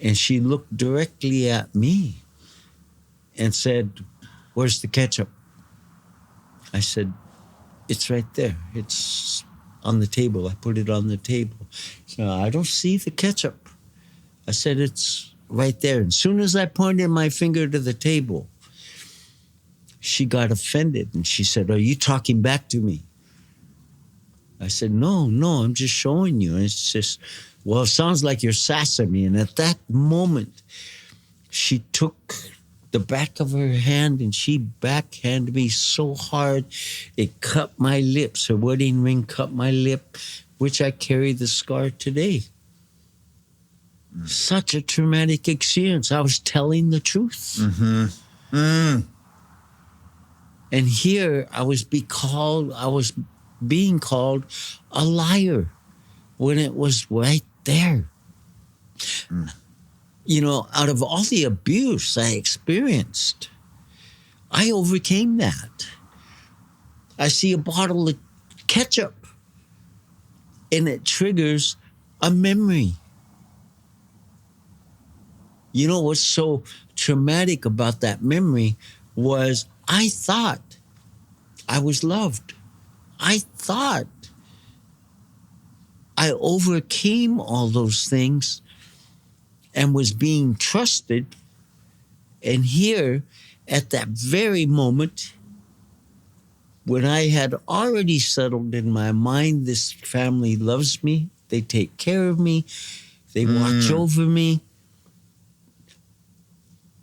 and she looked directly at me and said, "Where's the ketchup?" I said, "It's right there. It's on the table. I put it on the table." So "I don't see the ketchup." I said, "It's right there." And as soon as I pointed my finger to the table, she got offended and she said, "Are you talking back to me?" I said, No, I'm just showing you. And it's just, "Well, it sounds like you're sassing me." And at that moment, she took the back of her hand and she backhanded me so hard, it cut my lips. Her wedding ring cut my lip, which I carry the scar today. Such a traumatic experience. I was telling the truth. Mm-hmm. Mm. And here I was being called a liar when it was right there. You know, out of all the abuse I experienced, I overcame that. I see a bottle of ketchup and it triggers a memory. You know what's so traumatic about that memory was I thought I was loved. I thought I overcame all those things and was being trusted. And here, at that very moment, when I had already settled in my mind, this family loves me, they take care of me, they watch over me.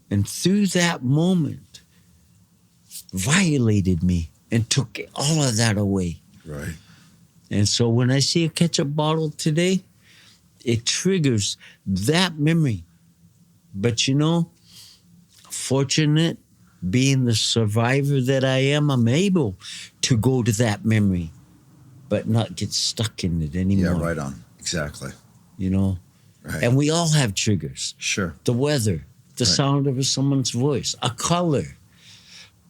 And through that moment, violated me and took all of that away. Right. And so when I see a ketchup bottle today, it triggers that memory. But you know, fortunate, being the survivor that I am, I'm able to go to that memory, but not get stuck in it anymore. Yeah, right on. Exactly. You know? Right. And we all have triggers. Sure. The weather, the sound of someone's voice, a color.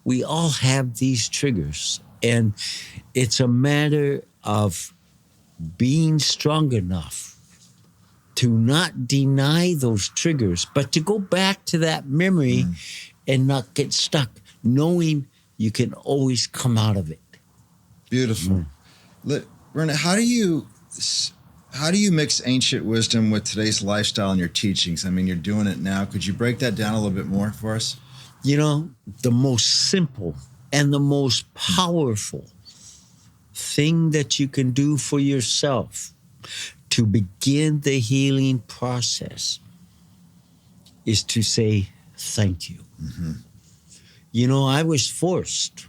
We all have these triggers. And it's a matter of being strong enough to not deny those triggers, but to go back to that memory and not get stuck, knowing you can always come out of it. Beautiful. Vernon, how do you mix ancient wisdom with today's lifestyle and your teachings? I mean, you're doing it now. Could you break that down a little bit more for us? You know, the most simple and the most powerful thing that you can do for yourself to begin the healing process is to say thank you. Mm-hmm. You know, I was forced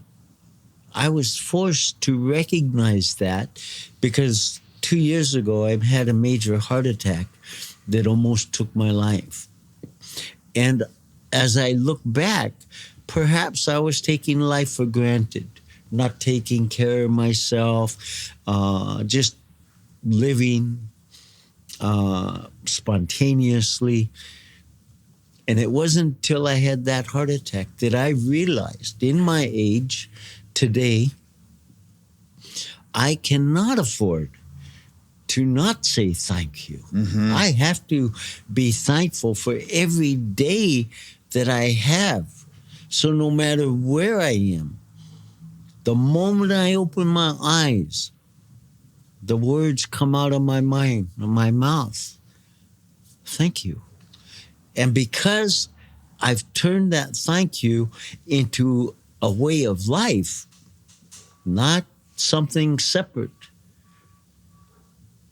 to recognize that because 2 years ago, I had a major heart attack that almost took my life. And as I look back, perhaps I was taking life for granted, not taking care of myself, just living spontaneously. And it wasn't until I had that heart attack that I realized in my age today, I cannot afford to not say thank you. Mm-hmm. I have to be thankful for every day that I have. So no matter where I am, the moment I open my eyes, the words come out of my mind, of my mouth. Thank you. And because I've turned that thank you into a way of life, not something separate,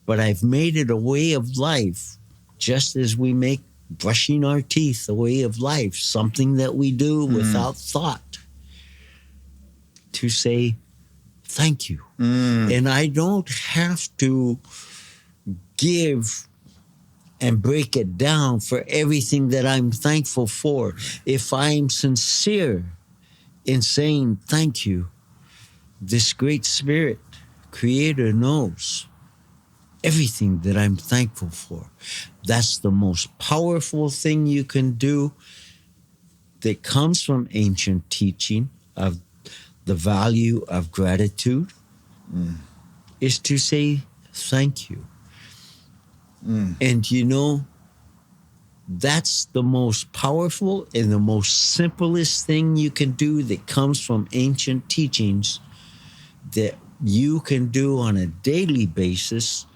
but I've made it a way of life, just as we make brushing our teeth a way of life, something that we do without thought, to say thank you. And I don't have to give and break it down for everything that I'm thankful for. If I'm sincere in saying thank you, this great spirit, creator, knows everything that I'm thankful for. That's the most powerful thing you can do that comes from ancient teaching of the value of gratitude is to say thank you. And you know, that's the most powerful and the most simplest thing you can do that comes from ancient teachings that you can do on a daily basis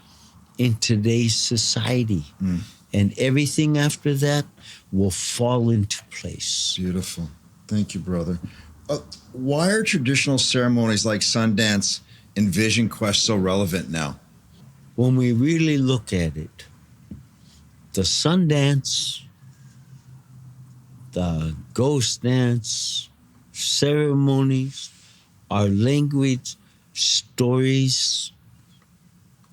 in today's society. And everything after that will fall into place. Beautiful. Thank you, brother. Why are traditional ceremonies like Sundance and Vision Quest so relevant now? When we really look at it, the Sundance, the ghost dance, ceremonies, our language, stories,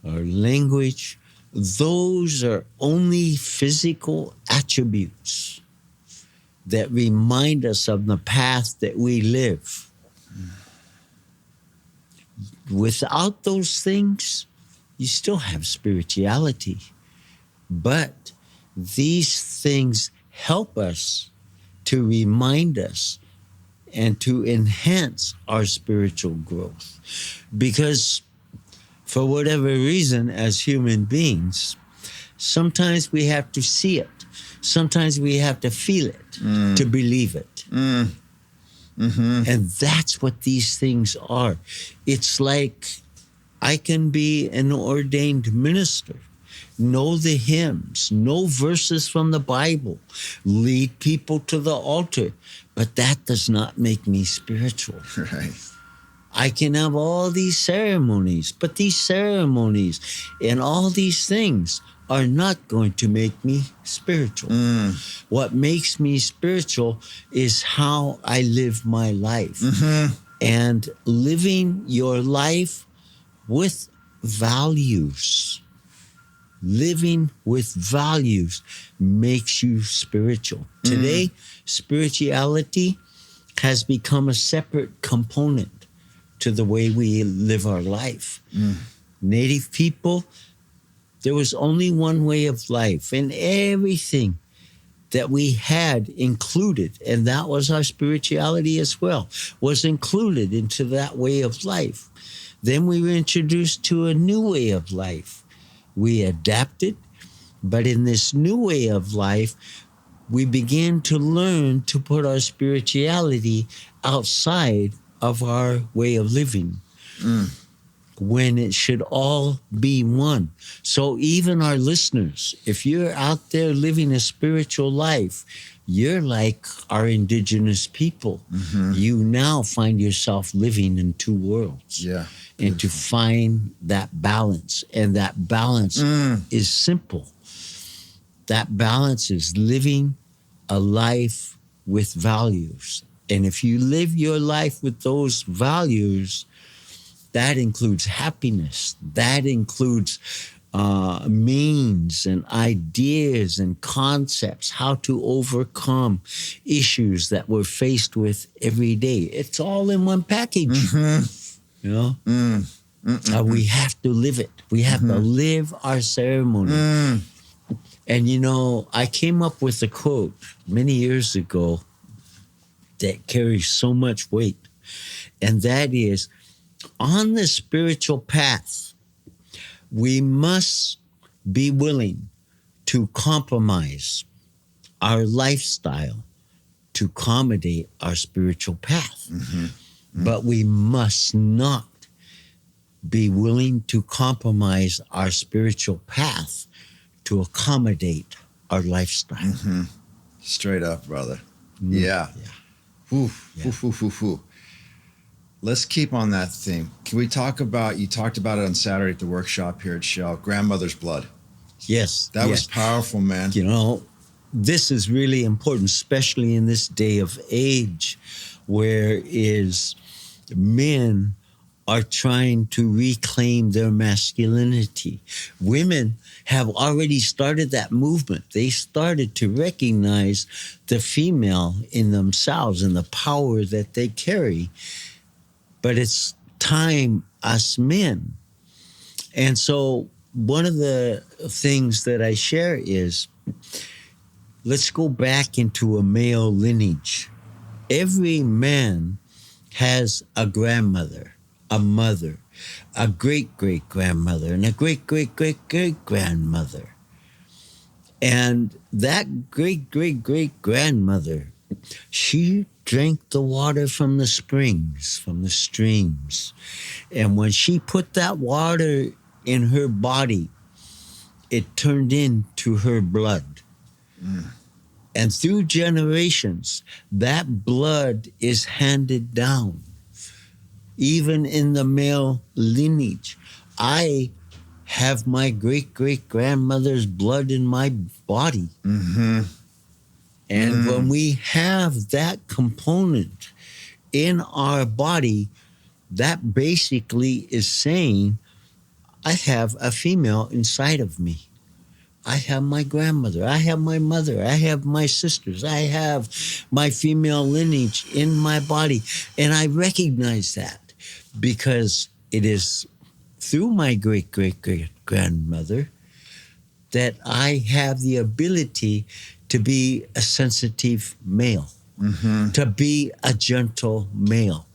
our language, those are only physical attributes that remind us of the path that we live. Without those things, you still have spirituality. But these things help us to remind us and to enhance our spiritual growth. Because for whatever reason, as human beings, sometimes we have to see it. Sometimes we have to feel it to believe it. And that's what these things are. It's like I can be an ordained minister, know the hymns, know verses from the Bible, lead people to the altar, but that does not make me spiritual. Right. I can have all these ceremonies, but these ceremonies and all these things are not going to make me spiritual. What makes me spiritual is how I live my life. And living your life with values. Living with values makes you spiritual. Today, spirituality has become a separate component to the way we live our life. Native people, there was only one way of life, and everything that we had included, and that was our spirituality as well, was included into that way of life. Then we were introduced to a new way of life. We adapted, but in this new way of life, we began to learn to put our spirituality outside of our way of living when it should all be one. So even our listeners, if you're out there living a spiritual life, you're like our indigenous people. You now find yourself living in two worlds. Yeah. And to find that balance. And that balance is simple. That balance is living a life with values. And if you live your life with those values, That includes happiness. That includes means and ideas and concepts, how to overcome issues that we're faced with every day. It's all in one package, you know? We have to live it. We have to live our ceremony. And, you know, I came up with a quote many years ago that carries so much weight. And that is, on the spiritual path, we must be willing to compromise our lifestyle to accommodate our spiritual path. But we must not be willing to compromise our spiritual path to accommodate our lifestyle. Straight up, brother. Yeah. Whew, whew, whew, whew, whew. Let's keep on that theme. Can we talk about, you talked about it on Saturday at the workshop here at Shell, grandmother's blood. Yes. That was powerful, man. You know, this is really important, especially in this day of age, where men are trying to reclaim their masculinity. Women have already started that movement. They started to recognize the female in themselves and the power that they carry. But it's time, us men. And so one of the things that I share is, let's go back into a male lineage. Every man has a grandmother, a mother, a great-great-grandmother, and a great-great-great-great-grandmother. And that great-great-great-grandmother, she drank the water from the springs, from the streams. And when she put that water in her body, it turned into her blood. And through generations, that blood is handed down. Even in the male lineage, I have my great-great-grandmother's blood in my body. And when we have that component in our body, that basically is saying, I have a female inside of me. I have my grandmother. I have my mother. I have my sisters. I have my female lineage in my body. And I recognize that because it is through my great-great-great-grandmother that I have the ability to be a sensitive male, to be a gentle male.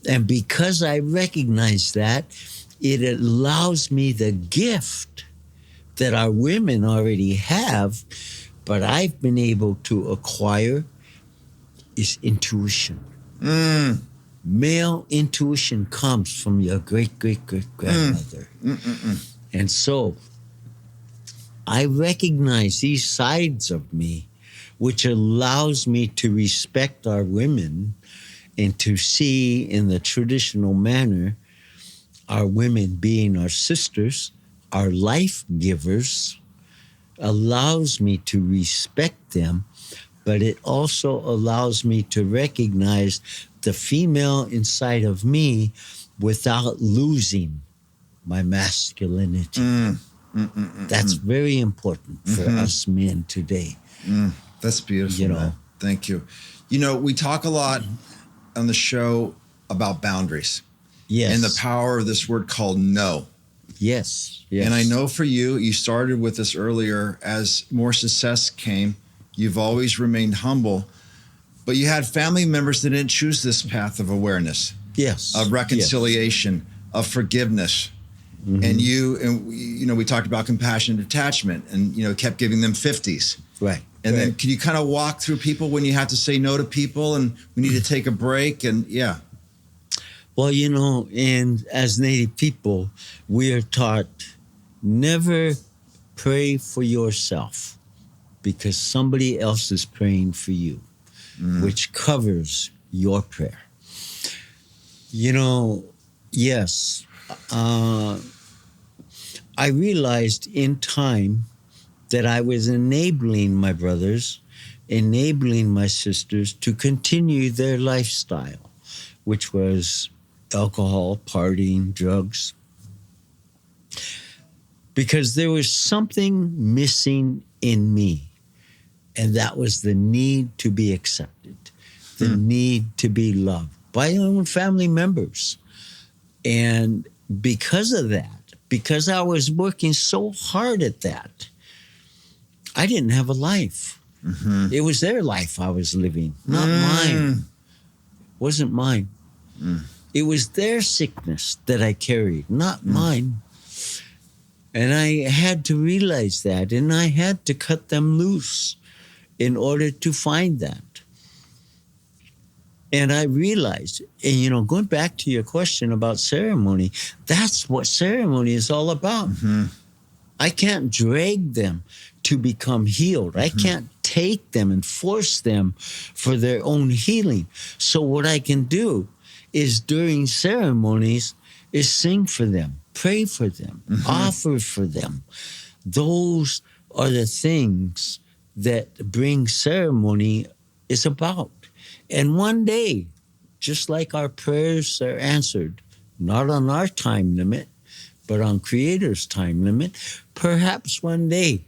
And because I recognize that, it allows me the gift that our women already have, but I've been able to acquire, is intuition. Male intuition comes from your great-great-great-grandmother. And so I recognize these sides of me, which allows me to respect our women and to see in the traditional manner our women being our sisters, our life givers, allows me to respect them, but it also allows me to recognize the female inside of me without losing my masculinity. That's very important for us men today. That's beautiful, man. Thank you. You know, we talk a lot on the show about boundaries. Yes. And the power of this word called no. Yes. And I know for you, you started with this earlier, as more success came, you've always remained humble, but you had family members that didn't choose this path of awareness. Yes. Of reconciliation, of forgiveness. And you know, we talked about compassion and detachment and, you know, kept giving them 50s. Right. And then can you kind of walk through people when you have to say no to people and we need to take a break and Well, you know, and as Native people, we are taught never pray for yourself because somebody else is praying for you, which covers your prayer. You know, yes, I realized in time that I was enabling my brothers, enabling my sisters to continue their lifestyle, which was alcohol, partying, drugs. Because there was something missing in me. And that was the need to be accepted, the need to be loved by your own family members. And because of that, because I was working so hard at that, I didn't have a life. Mm-hmm. It was their life I was living, not mine. It wasn't mine. It was their sickness that I carried, not mine. And I had to realize that, and I had to cut them loose in order to find that. And I realized, and going back to your question about ceremony, that's what ceremony is all about. Mm-hmm. I can't drag them to become healed. I can't take them and force them for their own healing. So what I can do is during ceremonies is sing for them, pray for them, offer for them. Those are the things that bring ceremony is about. And one day, just like our prayers are answered, not on our time limit, but on Creator's time limit, perhaps one day,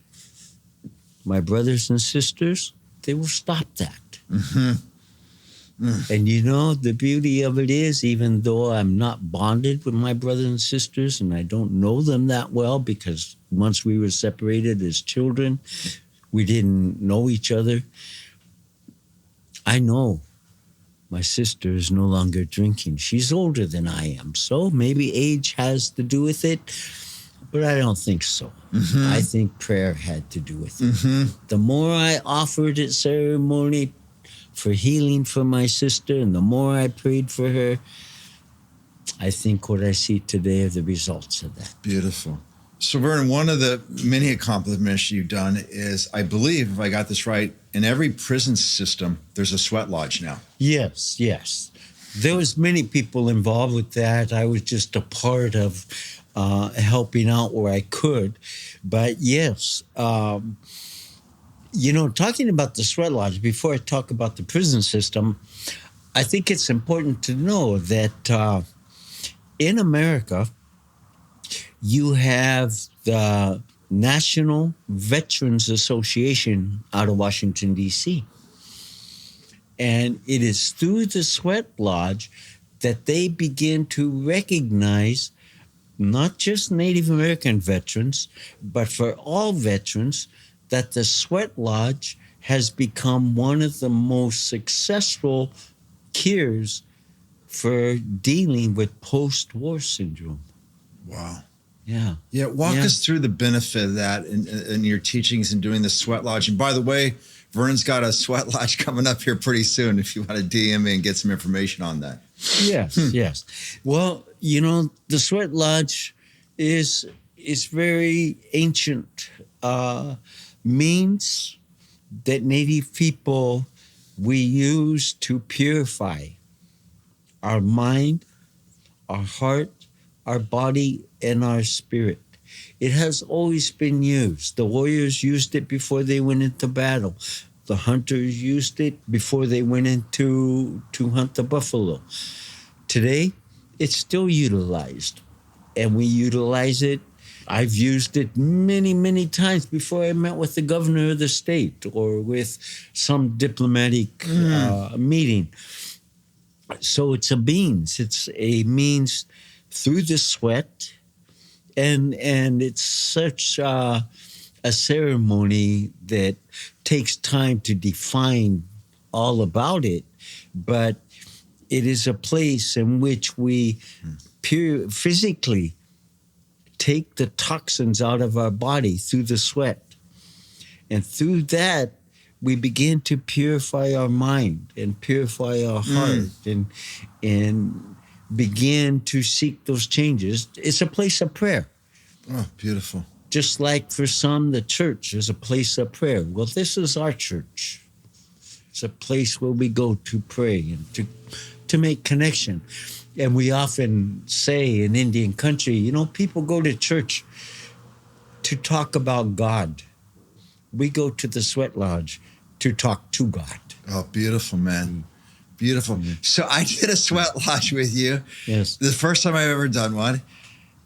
my brothers and sisters, they will stop that. And the beauty of it is, even though I'm not bonded with my brothers and sisters, and I don't know them that well, because once we were separated as children, we didn't know each other. I know my sister is no longer drinking. She's older than I am, so maybe age has to do with it, but I don't think so. I think prayer had to do with it. The more I offered at ceremony for healing for my sister, and the more I prayed for her, I think what I see today are the results of that. Beautiful. So, Vernon, one of the many accomplishments you've done is, I believe, if I got this right, in every prison system, there's a sweat lodge now. Yes. There was many people involved with that. I was just a part of helping out where I could. But yes, talking about the sweat lodge, before I talk about the prison system, I think it's important to know that in America, you have the National Veterans Association out of Washington, D.C. And it is through the sweat lodge that they begin to recognize not just Native American veterans, but for all veterans, that the sweat lodge has become one of the most successful cures for dealing with post-war syndrome. Wow. Yeah. Walk us through the benefit of that in your teachings and doing the sweat lodge. And by the way, Vernon's got a sweat lodge coming up here pretty soon if you want to DM me and get some information on that. Yes. Well, the sweat lodge is very ancient means that Native people we use to purify our mind, our heart, our body, and our spirit. It has always been used. The warriors used it before they went into battle. The hunters used it before they went into to hunt the buffalo. Today, it's still utilized, and we utilize it. I've used it many, many times before I met with the governor of the state or with some diplomatic meeting. So it's a means. It's a means through the sweat, and it's such a ceremony that takes time to define all about it, but it is a place in which we physically take the toxins out of our body through the sweat. And through that, we begin to purify our mind and purify our heart and begin to seek those changes. It's a place of prayer. Oh, beautiful. Just like for some, the church is a place of prayer. Well, this is our church. It's a place where we go to pray and to make connection. And we often say in Indian country, people go to church to talk about God. We go to the sweat lodge to talk to God. Oh, beautiful, man. Beautiful. So I did a sweat lodge with you. Yes. The first time I've ever done one.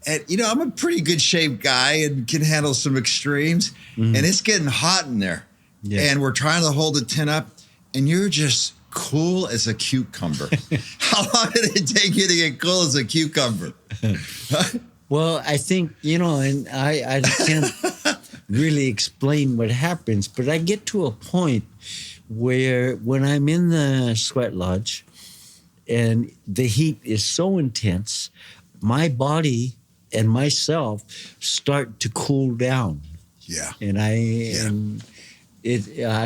And, I'm a pretty good shaped guy and can handle some extremes. And it's getting hot in there. Yes. And we're trying to hold the tent up. And you're just cool as a cucumber. How long did it take you to get cool as a cucumber? Well, I think, and I can't really explain what happens, but I get to a point where when I'm in the sweat lodge and the heat is so intense, my body and myself start to cool down. Yeah. And I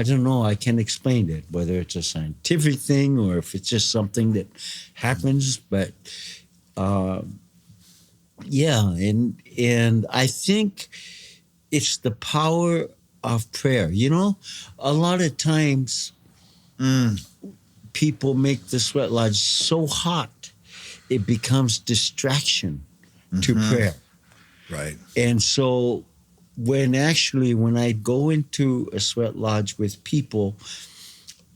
don't know, I can't explain it, whether it's a scientific thing or if it's just something that happens, but and I think it's the power of prayer. A lot of times people make the sweat lodge so hot, it becomes distraction to prayer. Right. And so when I go into a sweat lodge with people,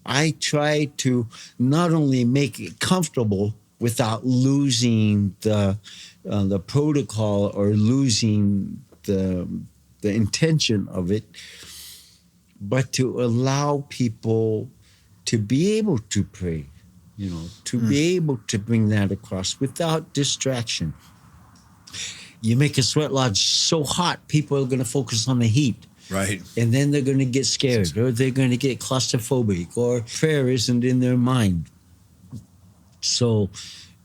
I try to not only make it comfortable without losing the protocol or losing the intention of it, but to allow people to be able to pray, to be able to bring that across without distraction. You make a sweat lodge so hot, people are going to focus on the heat. Right. And then they're going to get scared or they're going to get claustrophobic or prayer isn't in their mind. So,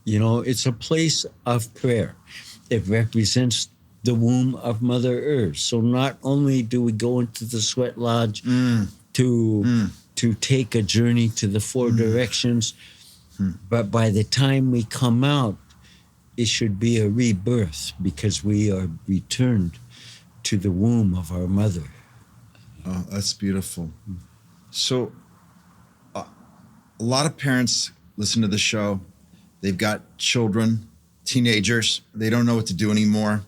it's a place of prayer. It represents the womb of Mother Earth. So not only do we go into the sweat lodge to take a journey to the four directions, but by the time we come out, it should be a rebirth because we are returned to the womb of our mother. Oh, that's beautiful. So a lot of parents listen to the show. They've got children, teenagers. They don't know what to do anymore.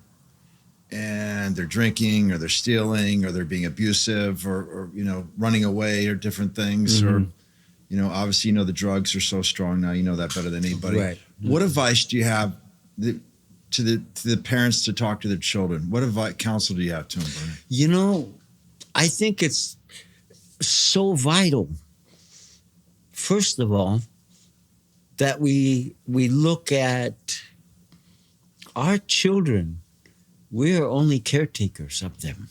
And they're drinking or they're stealing or they're being abusive or running away or different things. Or, obviously, the drugs are so strong now. You know that better than anybody. Right. What advice do you have to the parents to talk to their children? What counsel do you have to them, Vernon? I think it's so vital, first of all, that we look at our children. We are only caretakers of them.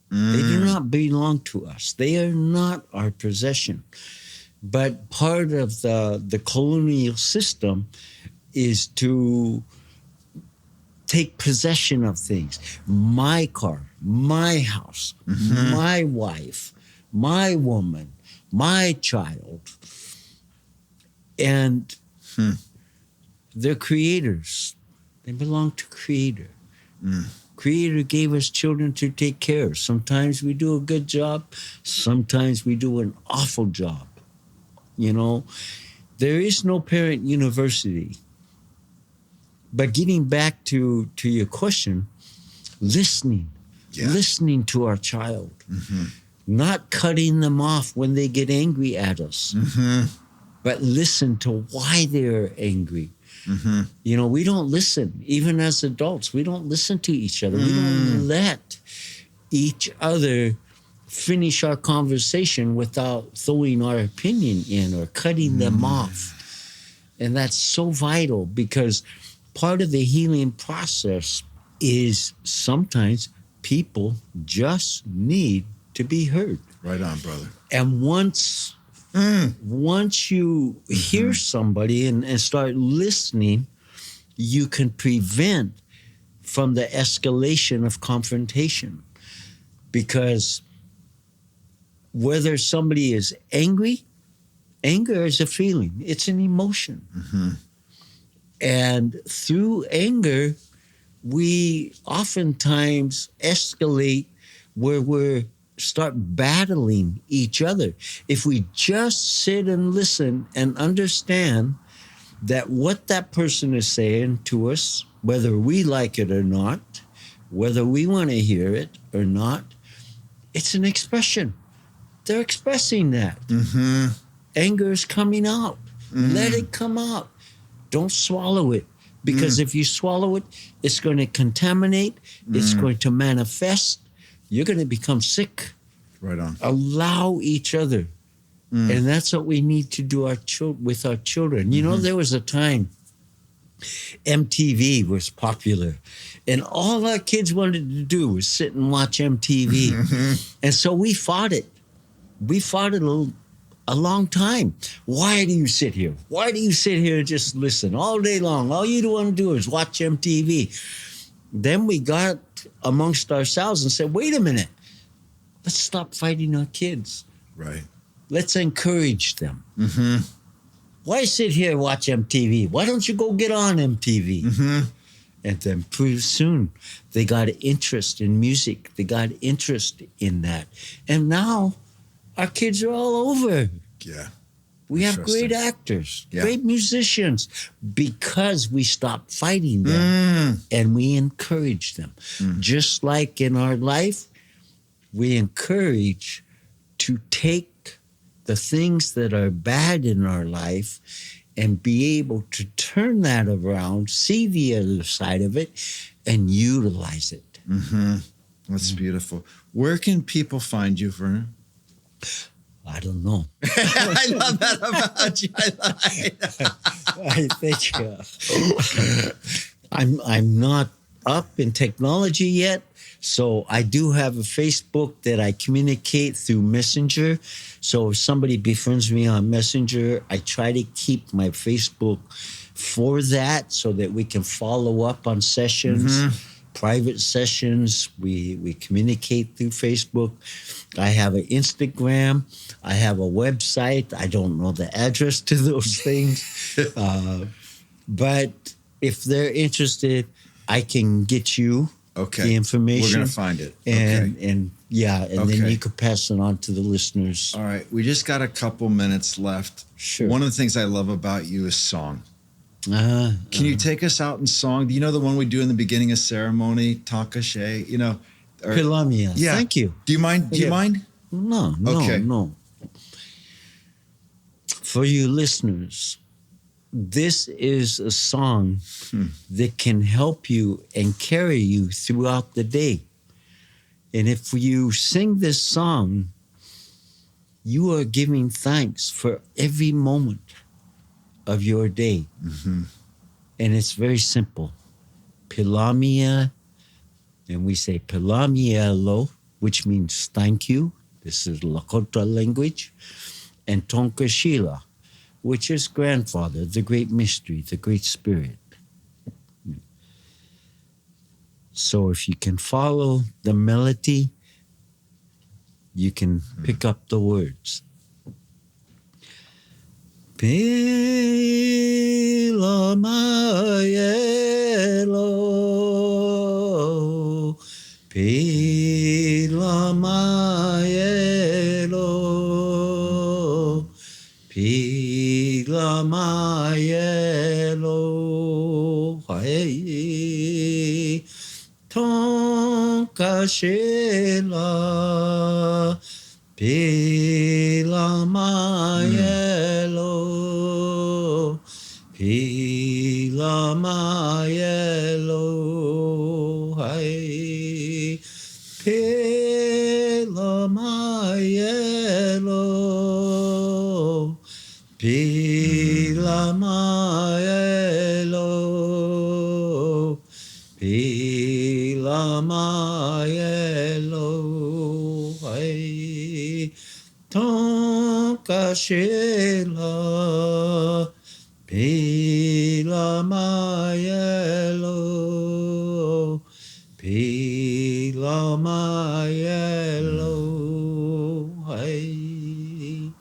They do not belong to us. They are not our possession. But part of the colonial system is to take possession of things. My car, my house, my wife, my woman, my child. And they're creators. They belong to Creator. Creator gave us children to take care of. Sometimes we do a good job. Sometimes we do an awful job. There is no parent university. But getting back to your question, listening to our child, not cutting them off when they get angry at us, but listen to why they're angry. We don't listen. Even as adults, we don't listen to each other. We don't let each other finish our conversation without throwing our opinion in or cutting them off. And that's so vital because part of the healing process is sometimes people just need to be heard. Right on, brother. And once you hear somebody and start listening, you can prevent from the escalation of confrontation. Because whether somebody is angry, anger is a feeling. It's an emotion. And through anger, we oftentimes escalate where we start battling each other. If we just sit and listen and understand that what that person is saying to us, whether we like it or not, whether we want to hear it or not, it's an expression. They're expressing that. Anger is coming out. Let it come out. Don't swallow it. Because if you swallow it, it's going to contaminate. It's going to manifest. You're going to become sick. Right on. Allow each other. And that's what we need to do with our children. You know, there was a time MTV was popular. And all our kids wanted to do was sit and watch MTV. And so we fought it. We fought it a long time. Why do you sit here? Why do you sit here and just listen all day long? All you want to do is watch MTV. Then we got amongst ourselves and said, wait a minute. Let's stop fighting our kids. Right. Let's encourage them. Why sit here and watch MTV? Why don't you go get on MTV? And then pretty soon they got interest in music. They got interest in that. And now our kids are all over. Yeah. We have great actors, great musicians, because we stopped fighting them and we encourage them. Just like in our life, we encourage to take the things that are bad in our life and be able to turn that around, see the other side of it, and utilize it. That's beautiful. Where can people find you, Vernon? I don't know. I love that about you. I think I'm not up in technology yet. So I do have a Facebook that I communicate through Messenger. So if somebody befriends me on Messenger, I try to keep my Facebook for that so that we can follow up on sessions, private sessions. We communicate through Facebook. I have an Instagram. I have a website. I don't know the address to those things. But if they're interested, I can get you the information. We're going to find it. And then you could pass it on to the listeners. All right. We just got a couple minutes left. Sure. One of the things I love about you is song. Can you take us out in song? Do you know the one we do in the beginning of ceremony? Tankashe, you know? Pilamia. Yeah. Thank you. Do you mind? Do you mind? No. For you listeners, this is a song that can help you and carry you throughout the day. And if you sing this song, you are giving thanks for every moment of your day. And it's very simple. Pilamia, and we say Pilamielo, which means thank you. This is Lakota language. And Tonkashila, which is grandfather, the great mystery, the great spirit. So if you can follow the melody, you can pick up the words. Pilamayelo, Pilamayelo, Pilamayelo, hey, Tonkashela, Pilamayelo, Pilamayelo, hey, Pilamayelo, Pilamayelo, Pilamayelo, hey, Tonkashela, Pilamayelo, Pilamayelo, hey.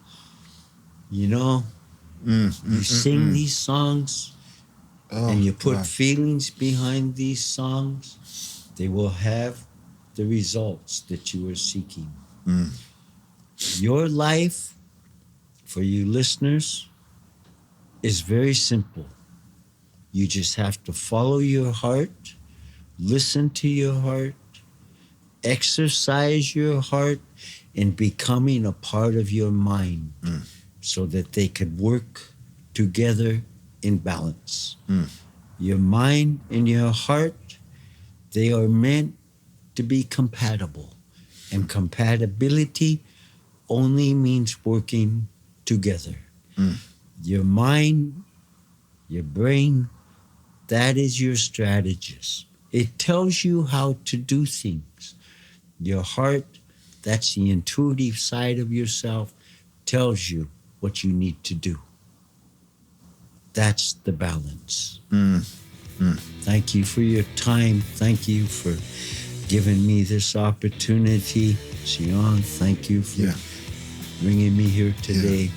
You know, you sing these songs and you put feelings behind these songs, they will have the results that you are seeking. Your life, for you listeners, is very simple. You just have to follow your heart, listen to your heart, exercise your heart in becoming a part of your mind so that they could work together in balance. Your mind and your heart, they are meant to be compatible. And compatibility only means working together. Your mind, your brain, that is your strategist. It tells you how to do things. Your heart, that's the intuitive side of yourself, tells you what you need to do. That's the balance. Thank you for your time. Thank you for giving me this opportunity. Seano, thank you for bringing me here today.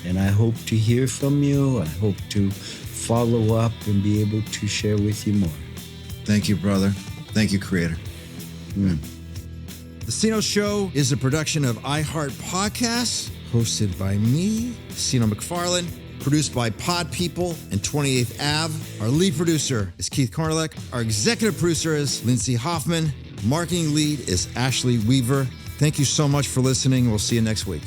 And I hope to hear from you. I hope to follow up and be able to share with you more. Thank you, brother. Thank you, Creator. The Seano Show is a production of iHeart Podcasts, hosted by me, Seano McFarland, produced by Pod People and 28th Ave. Our lead producer is Keith Kornelek. Our executive producer is Lindsay Hoffman. Marketing lead is Ashley Weaver. Thank you so much for listening. We'll see you next week.